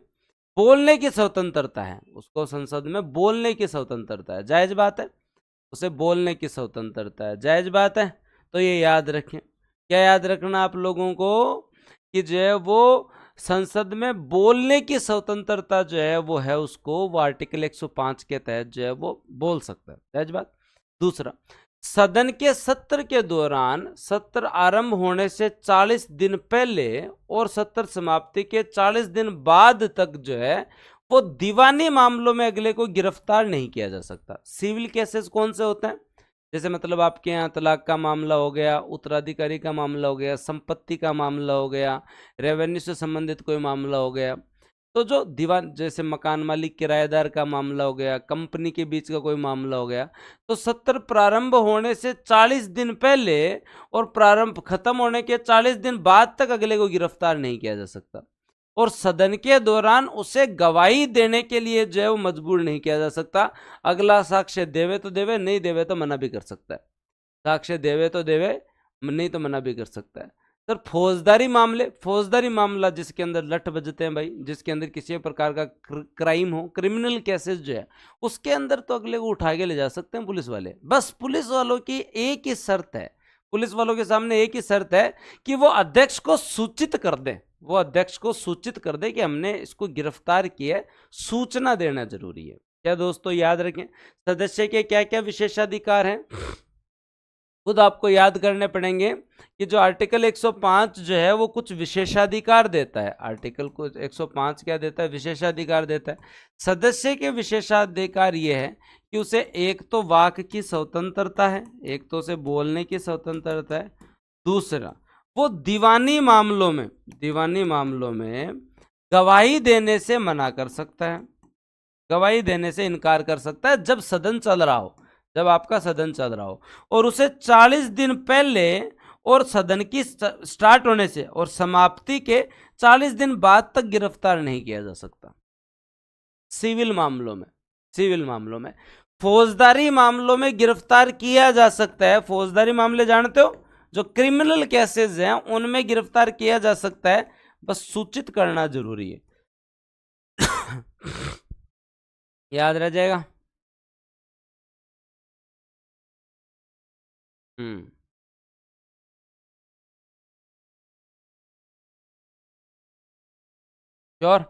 बोलने की स्वतंत्रता है, उसको संसद में बोलने की स्वतंत्रता है, जायज बात है। उसे बोलने की स्वतंत्रता है, जायज बात है। तो ये याद रखें, क्या याद रखना आप लोगों को कि जो है वो संसद में बोलने की स्वतंत्रता जो है वो है, उसको वो आर्टिकल 105 के तहत जो है वो बोल सकता है, जायज बात। दूसरा, सदन के सत्र के दौरान, सत्र आरंभ होने से 40 दिन पहले और सत्र समाप्ति के 40 दिन बाद तक जो है वो दीवानी मामलों में अगले को गिरफ्तार नहीं किया जा सकता। सिविल केसेस कौन से होते हैं, जैसे मतलब आपके यहाँ तलाक का मामला हो गया, उत्तराधिकारी का मामला हो गया, संपत्ति का मामला हो गया, रेवेन्यू से संबंधित कोई मामला हो गया। तो जो दीवान, जैसे मकान मालिक किराएदार का मामला हो गया, कंपनी के बीच का कोई मामला हो गया, तो सत्र प्रारंभ होने से 40 दिन पहले और प्रारंभ खत्म होने के 40 दिन बाद तक अगले को गिरफ्तार नहीं किया जा सकता। और सदन के दौरान उसे गवाही देने के लिए जो है वो मजबूर नहीं किया जा सकता। अगला साक्ष्य देवे तो देवे, नहीं देवे तो मना भी कर सकता है। साक्ष्य देवे तो देवे, नहीं तो मना भी कर सकता है। सर फौजदारी मामले, फौजदारी मामला जिसके अंदर लठ बजते हैं भाई, जिसके अंदर किसी प्रकार का क्राइम हो, क्रिमिनल केसेस जो है, उसके अंदर तो अगले को उठा के ले जा सकते हैं पुलिस वाले। बस पुलिस वालों की एक ही शर्त है, पुलिस वालों के सामने एक ही शर्त है कि वो अध्यक्ष को सूचित कर दें, वो अध्यक्ष को सूचित कर दे कि हमने इसको गिरफ्तार किया है, सूचना देना जरूरी है। क्या दोस्तों याद रखें, सदस्य के क्या क्या विशेषाधिकार हैं खुद आपको याद करने पड़ेंगे कि जो आर्टिकल 105 जो है वो कुछ विशेषाधिकार देता है। आर्टिकल को 105 क्या देता है, विशेषाधिकार देता है। सदस्य के विशेषाधिकार ये है कि उसे एक तो वाक की स्वतंत्रता है, एक तो उसे बोलने की स्वतंत्रता है। दूसरा, वो दीवानी मामलों में, दीवानी मामलों में गवाही देने से मना कर सकता है, गवाही देने से इनकार कर सकता है जब सदन चल रहा हो, जब आपका सदन चल रहा हो। और उसे 40 दिन पहले और सदन की स्टार्ट होने से और समाप्ति के 40 दिन बाद तक गिरफ्तार नहीं किया जा सकता। सिविल मामलों में, सिविल मामलों में, फौजदारी मामलों में गिरफ्तार किया जा सकता है। फौजदारी मामले जानते हो, जो क्रिमिनल केसेस हैं उनमें गिरफ्तार किया जा सकता है, बस सूचित करना जरूरी है। याद रह जाएगा। हम्म श्योर।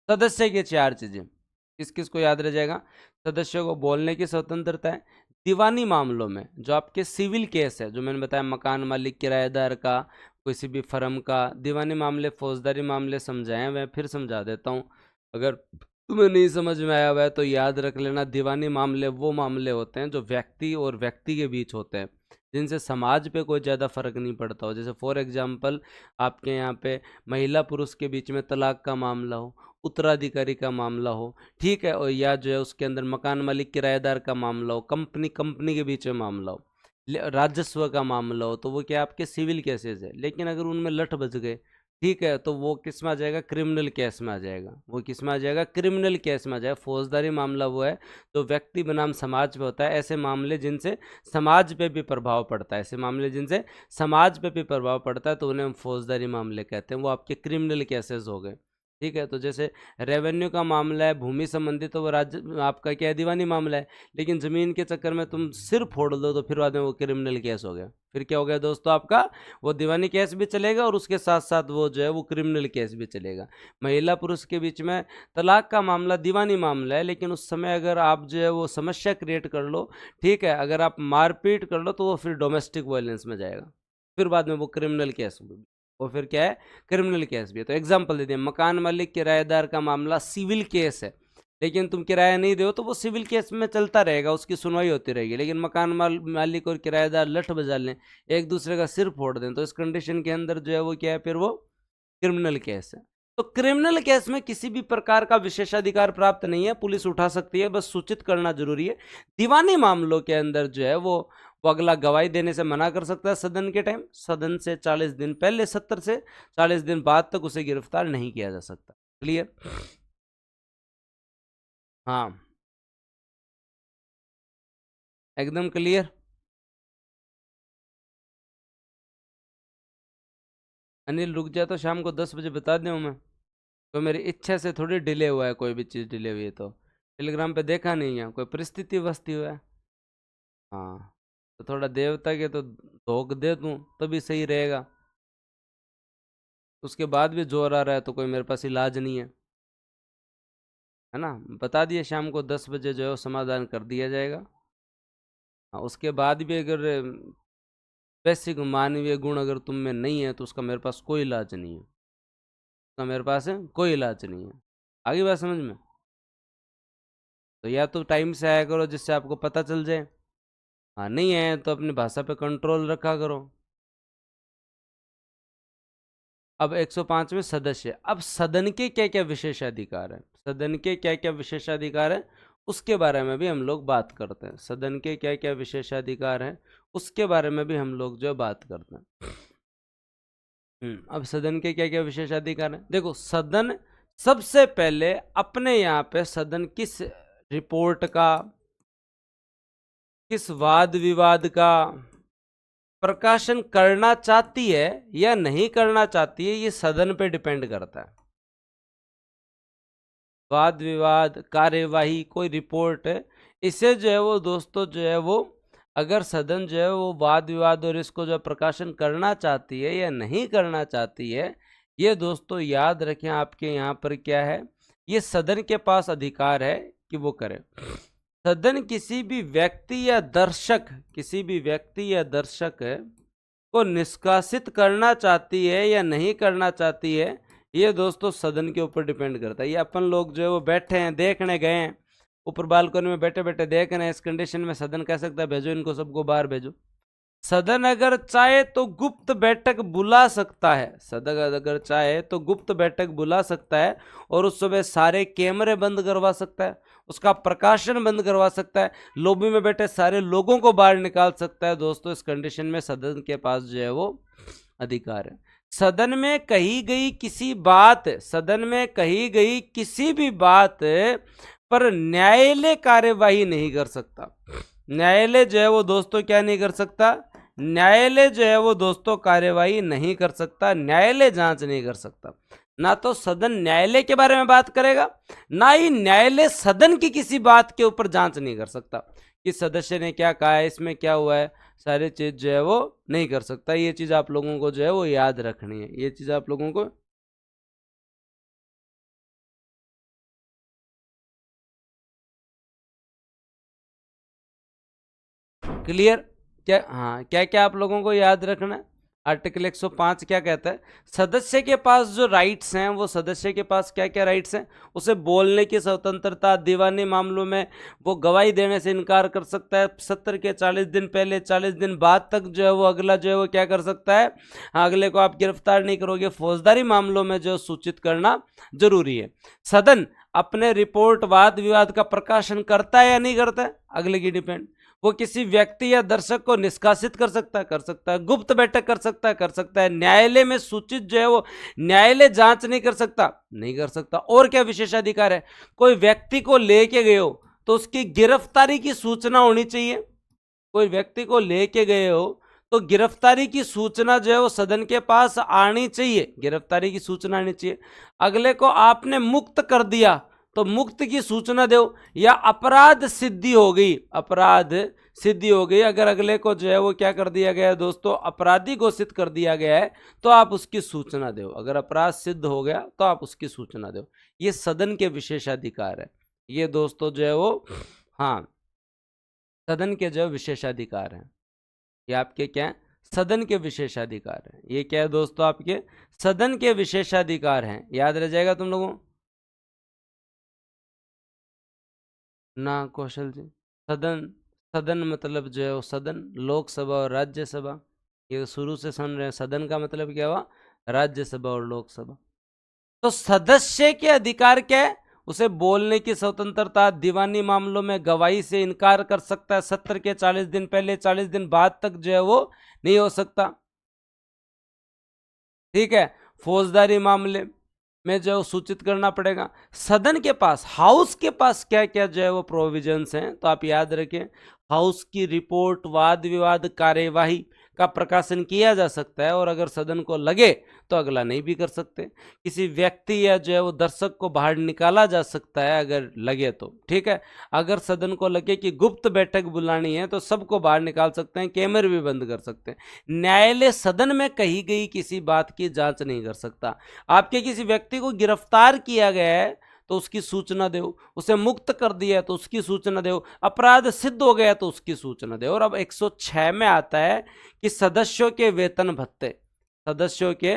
सदस्य की 4 चीजें किस किस को याद रह जाएगा? सदस्यों को बोलने की स्वतंत्रता है। दीवानी मामलों में जो आपके सिविल केस है, जो मैंने बताया मकान मालिक किराएदार का, किसी भी फर्म का, दीवानी मामले फौजदारी मामले समझाए मैं फिर समझा देता हूँ, अगर तुम्हें नहीं समझ में आया हुआ है तो याद रख लेना। दीवानी मामले वो मामले होते हैं जो व्यक्ति और व्यक्ति के बीच होते हैं, जिनसे समाज पे कोई ज़्यादा फर्क नहीं पड़ता हो। जैसे फॉर एग्जांपल आपके यहाँ पे महिला पुरुष के बीच में तलाक का मामला हो, उत्तराधिकारी का मामला हो, ठीक है, और या जो है उसके अंदर मकान मालिक किराएदार का मामला हो, कंपनी कंपनी के बीच में मामला हो, राजस्व का मामला हो, तो वो क्या आपके सिविल केसेस है। लेकिन अगर उनमें लठ बज गए, ठीक है, तो वो किस में आ जाएगा? क्रिमिनल केस में आ जाएगा। वो किस में आ जाएगा? क्रिमिनल केस में आ जाएगा। फौजदारी मामला वो है तो व्यक्ति बनाम समाज पे होता है। ऐसे मामले जिनसे समाज पे भी प्रभाव पड़ता है, ऐसे मामले जिनसे समाज पे भी प्रभाव पड़ता है तो उन्हें हम फौजदारी मामले कहते हैं। वो आपके क्रिमिनल केसेस हो गए, ठीक है। तो जैसे रेवेन्यू का मामला है, भूमि संबंधी, तो वो राज्य आपका क्या है? दीवानी मामला है। लेकिन ज़मीन के चक्कर में तुम सिर फोड़ दो तो फिर बाद में वो क्रिमिनल केस हो गया। फिर क्या हो गया दोस्तों? आपका वो दीवानी केस भी चलेगा और उसके साथ साथ वो जो है वो क्रिमिनल केस भी चलेगा। महिला पुरुष के बीच में तलाक का मामला दीवानी मामला है, लेकिन उस समय अगर आप जो है वो समस्या क्रिएट कर लो, ठीक है, अगर आप मारपीट कर लो तो वो फिर डोमेस्टिक वायलेंस में जाएगा। फिर बाद में वो क्रिमिनल केस, वो फिर क्या है? क्रिमिनल केस भी है। तो एग्जाम्पल दे दिए, मकान मालिक किराएदार का मामला सिविल केस है, लेकिन तुम किराया नहीं दो तो वो सिविल केस में चलता रहेगा, उसकी सुनवाई होती रहेगी। लेकिन मकान मालिक और किराएदार लठ बजा लें, एक दूसरे का सिर फोड़ दें, तो इस कंडीशन के अंदर जो है वो क्या है? फिर वो क्रिमिनल केस है। तो क्रिमिनल केस में किसी भी प्रकार का विशेषाधिकार प्राप्त नहीं है, पुलिस उठा सकती है, बस सूचित करना जरूरी है। दीवानी मामलों के अंदर जो है वो अगला गवाही देने से मना कर सकता है सदन के टाइम। सदन से 40 दिन पहले, 70 से 40 दिन बाद तक उसे गिरफ्तार नहीं किया जा सकता। क्लियर? हाँ, एकदम क्लियर। अनिल रुक जाए तो शाम को 10 बजे बता दूँ मैं, तो मेरी इच्छा से थोड़ी डिले हुआ है, कोई भी चीज़ डिले हुई है तो टेलीग्राम पे देखा नहीं है, कोई परिस्थिति वस्ती हुआ है। हाँ, तो थोड़ा देवता के तो धोख दे दूँ तभी सही रहेगा। उसके बाद भी जोर आ रहा है तो कोई मेरे पास इलाज नहीं है ना। बता दिए शाम को 10 बजे जो है वो समाधान कर दिया जाएगा। हाँ, उसके बाद भी अगर बेसिक मानवीय गुण अगर तुम में नहीं है तो उसका मेरे पास कोई इलाज नहीं है, उसका मेरे पास है कोई इलाज नहीं है। आगे बात समझ में? तो या तो टाइम से आया करो जिससे आपको पता चल जाए, हाँ नहीं है तो अपनी भाषा पे कंट्रोल रखा करो। अब 105वें सदस्य, अब सदन के क्या क्या विशेषाधिकार है, सदन के क्या क्या विशेषाधिकार है उसके बारे में भी हम लोग बात करते हैं। सदन के क्या क्या विशेषाधिकार हैं उसके बारे में भी हम लोग जो बात करते हैं। अब सदन के क्या क्या विशेषाधिकार हैं, देखो सदन सबसे पहले अपने यहाँ पे सदन किस रिपोर्ट का, किस वाद विवाद का प्रकाशन करना चाहती है या नहीं करना चाहती है, ये सदन पे डिपेंड करता है। वाद विवाद, कार्यवाही, कोई रिपोर्ट है, इसे जो है वो दोस्तों जो है वो अगर सदन जो है वो वाद विवाद और इसको जो प्रकाशन करना चाहती है या नहीं करना चाहती है, ये दोस्तों याद रखें आपके यहाँ पर क्या है, ये सदन के पास अधिकार है कि वो करे। सदन किसी भी व्यक्ति या दर्शक, किसी भी व्यक्ति या दर्शक को निष्कासित करना चाहती है या नहीं करना चाहती है, ये दोस्तों सदन के ऊपर डिपेंड करता है। ये अपन लोग जो है वो बैठे हैं, देखने गए हैं, ऊपर बालकनी में बैठे बैठे देख रहे हैं, इस कंडीशन में सदन कह सकता है भेजो इनको सबको बाहर भेजो। सदन अगर चाहे तो गुप्त बैठक बुला सकता है, सदन अगर चाहे तो गुप्त बैठक बुला सकता है और उस समय सारे कैमरे बंद करवा सकता है, उसका प्रकाशन बंद करवा सकता है, लॉबी में बैठे सारे लोगों को बाहर निकाल सकता है। दोस्तों इस कंडीशन में सदन के पास जो है वो अधिकार है। सदन में कही गई किसी बात, सदन में कही गई किसी भी बात पर न्यायालय कार्यवाही नहीं कर सकता। न्यायालय जो है वो दोस्तों क्या नहीं कर सकता, न्यायालय जो है वो दोस्तों कार्यवाही नहीं कर सकता, न्यायालय जांच नहीं कर सकता। ना तो सदन न्यायालय के बारे में बात करेगा, ना ही न्यायालय सदन की किसी बात के ऊपर जांच नहीं कर सकता कि सदस्य ने क्या कहा है, इसमें क्या हुआ है, सारी चीज जो है वो नहीं कर सकता। ये चीज आप लोगों को जो है वो याद रखनी है, ये चीज आप लोगों को क्लियर? क्या, हाँ, क्या क्या आप लोगों को याद रखना है? आर्टिकल 105 क्या कहता है? सदस्य के पास जो राइट्स हैं, वो सदस्य के पास क्या क्या राइट्स हैं? उसे बोलने की स्वतंत्रता, दीवानी मामलों में वो गवाही देने से इनकार कर सकता है, सत्र के 40 दिन पहले 40 दिन बाद तक जो है वो अगला जो है वो क्या कर सकता है, अगले को आप गिरफ्तार नहीं करोगे। फौजदारी मामलों में जो सूचित करना जरूरी है। सदन अपने रिपोर्ट वाद विवाद का प्रकाशन करता है या नहीं करता है, अगले की डिपेंड। वो किसी व्यक्ति या दर्शक को निष्कासित कर सकता है, कर सकता है। गुप्त बैठक कर सकता है, कर सकता है। न्यायालय में सूचित जो है वो न्यायालय जांच नहीं कर सकता, नहीं कर सकता। और क्या विशेषाधिकार है? कोई व्यक्ति को लेके गए हो तो उसकी गिरफ्तारी की सूचना होनी चाहिए। कोई व्यक्ति को लेके गए हो तो गिरफ्तारी की सूचना जो है वो सदन के पास आनी चाहिए, गिरफ्तारी की सूचना आनी चाहिए। अगले को आपने मुक्त कर दिया तो मुक्त की सूचना दो, या अपराध सिद्धि हो गई, अपराध सिद्धि हो गई, अगर अगले को जो है वो क्या कर दिया गया है दोस्तों, अपराधी घोषित कर दिया गया है, तो आप उसकी सूचना दो। अगर अपराध सिद्ध हो गया तो आप उसकी सूचना दो। ये सदन के विशेषाधिकार है, ये दोस्तों जो है वो, हाँ, सदन के जो विशेषाधिकार हैं, ये आपके क्या है? सदन के विशेषाधिकार हैं। ये क्या है दोस्तों? आपके सदन के विशेषाधिकार हैं। याद रह जाएगा तुम लोगों ना कौशल जी? सदन, सदन मतलब जो है वो सदन, लोकसभा और राज्यसभा, ये शुरू से सुन रहे हैं। सदन का मतलब क्या हुआ? राज्यसभा और लोकसभा। तो सदस्य के अधिकार क्या है? उसे बोलने की स्वतंत्रता, दीवानी मामलों में गवाही से इनकार कर सकता है, सत्र के 40 दिन पहले 40 दिन बाद तक जो है वो नहीं हो सकता। ठीक है। फौजदारी मामले में जो सूचित करना पड़ेगा। सदन के पास, हाउस के पास क्या क्या जो है वो प्रोविजंस हैं, तो आप याद रखें। हाउस की रिपोर्ट, वाद विवाद, कार्यवाही का प्रकाशन किया जा सकता है, और अगर सदन को लगे तो अगला नहीं भी कर सकते। किसी व्यक्ति या जो है वो दर्शक को बाहर निकाला जा सकता है अगर लगे तो, ठीक है। अगर सदन को लगे कि गुप्त बैठक बुलानी है तो सबको बाहर निकाल सकते हैं, कैमरे भी बंद कर सकते हैं। न्यायालय सदन में कही गई किसी बात की जांच नहीं कर सकता। आपके किसी व्यक्ति को गिरफ्तार किया गया है तो उसकी सूचना दो, उसे मुक्त कर दिया तो उसकी सूचना दो, अपराध सिद्ध हो गया तो उसकी सूचना दो। और अब 106 में आता है कि सदस्यों के वेतन भत्ते, सदस्यों के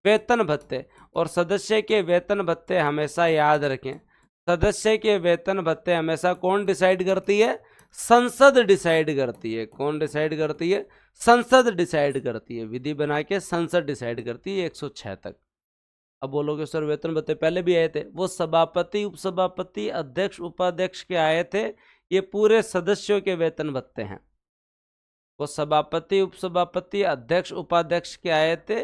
वेतन भत्ते, और सदस्य के वेतन भत्ते हमेशा याद रखें, सदस्य के वेतन भत्ते हमेशा कौन डिसाइड करती है? संसद डिसाइड करती है। कौन डिसाइड करती है? संसद डिसाइड करती है। विधि बना के संसद डिसाइड करती है 106 तक। अब बोलोगे सर वेतन भत्ते पहले भी आए थे, वो सभापति, उपसभापति, अध्यक्ष, उपाध्यक्ष के आए थे, ये पूरे सदस्यों के वेतन भत्ते हैं। वो सभापति, उपसभापति, अध्यक्ष, उपाध्यक्ष के आए थे,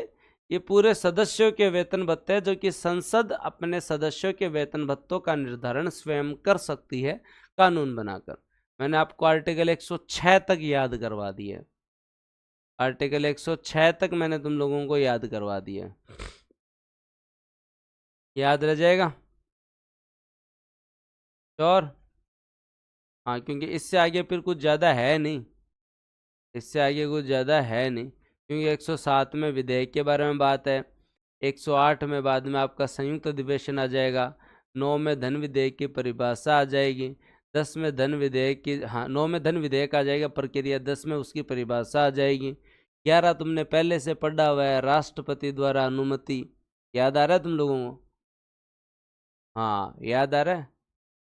ये पूरे सदस्यों के वेतन भत्ते हैं, जो कि संसद अपने सदस्यों के वेतन भत्तों का निर्धारण स्वयं कर सकती है कानून बनाकर। मैंने आपको आर्टिकल 106 तक याद करवा दिया है, आर्टिकल 106 तक मैंने तुम लोगों को याद करवा दिया है, याद रह जाएगा? और हाँ, क्योंकि इससे आगे फिर कुछ ज़्यादा है नहीं, इससे आगे कुछ ज़्यादा है नहीं, क्योंकि 107 में विधेयक के बारे में बात है, 108 में बाद में आपका संयुक्त अधिवेशन आ जाएगा, 9 में धन विधेयक की परिभाषा आ जाएगी, 10 में धन विधेयक की, हाँ 9 में धन विधेयक आ जाएगा प्रक्रिया, 10 में उसकी परिभाषा आ जाएगी, 11 तुमने पहले से पढ़ा हुआ है, राष्ट्रपति द्वारा अनुमति। याद आ रहा है तुम लोगों को? हाँ याद आ रहा है,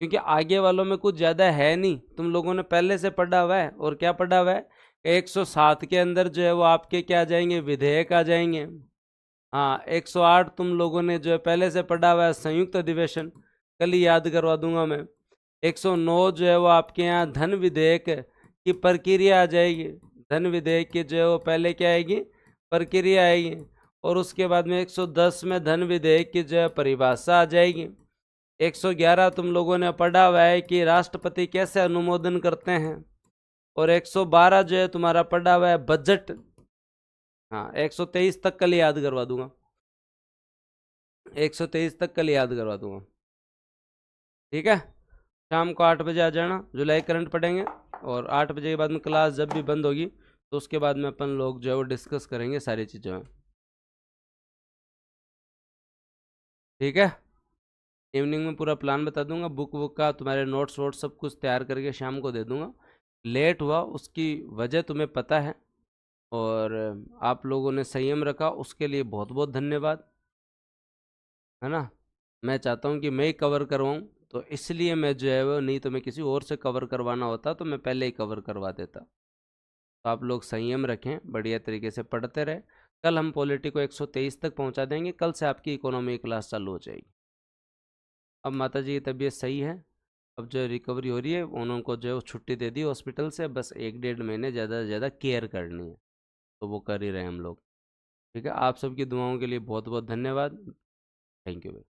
क्योंकि आगे वालों में कुछ ज़्यादा है नहीं, तुम लोगों ने पहले से पढ़ा हुआ है। और क्या पढ़ा हुआ है? 107 के अंदर जो है वो आपके क्या आ जाएंगे? विधेयक आ जाएंगे। हाँ, 108 तुम लोगों ने जो है पहले से पढ़ा हुआ है, संयुक्त अधिवेशन, कल ही याद करवा दूंगा मैं। 109 जो है वो आपके यहाँ धन विधेयक की प्रक्रिया आ जाएगी, धन विधेयक की जो है वो पहले क्या आएगी? प्रक्रिया आएगी। और उसके बाद में 110 में धन विधेयक की जो है परिभाषा आ जाएगी। 111 तुम लोगों ने पढ़ा हुआ है कि राष्ट्रपति कैसे अनुमोदन करते हैं। और 112 जो है तुम्हारा पढ़ा हुआ है बजट। हाँ, 123 तक कल याद करवा दूंगा, 123 तक कल याद करवा दूंगा, ठीक है। शाम को 8 बजे आ जाना, जुलाई करंट पढ़ेंगे, और 8 बजे के बाद में क्लास जब भी बंद होगी तो उसके बाद में अपन लोग जो है वो डिस्कस करेंगे सारी चीज़ें में, ठीक है। इवनिंग में पूरा प्लान बता दूंगा, बुक का तुम्हारे नोट्स वोट्स सब कुछ तैयार करके शाम को दे दूंगा। लेट हुआ उसकी वजह तुम्हें पता है, और आप लोगों ने संयम रखा, उसके लिए बहुत बहुत धन्यवाद, है ना। मैं चाहता हूँ कि मैं ही कवर करवाऊँ, तो इसलिए मैं जो है वो, नहीं तो मैं किसी और से कवर करवाना होता तो मैं पहले ही कवर करवा देता। तो आप लोग संयम रखें, बढ़िया तरीके से पढ़ते रहे। कल हम पॉलिटी को 123 तक पहुंचा देंगे, कल से आपकी इकोनॉमी क्लास चालू हो जाएगी। अब माता जी की तबीयत सही है, अब जो रिकवरी हो रही है, उनको जो है वो छुट्टी दे दी हॉस्पिटल से, बस 1 डेढ़ महीने ज़्यादा से ज़्यादा केयर करनी है, तो वो कर ही रहे हैं हम लोग। ठीक है, आप सबकी दुआओं के लिए बहुत बहुत धन्यवाद। Thank you.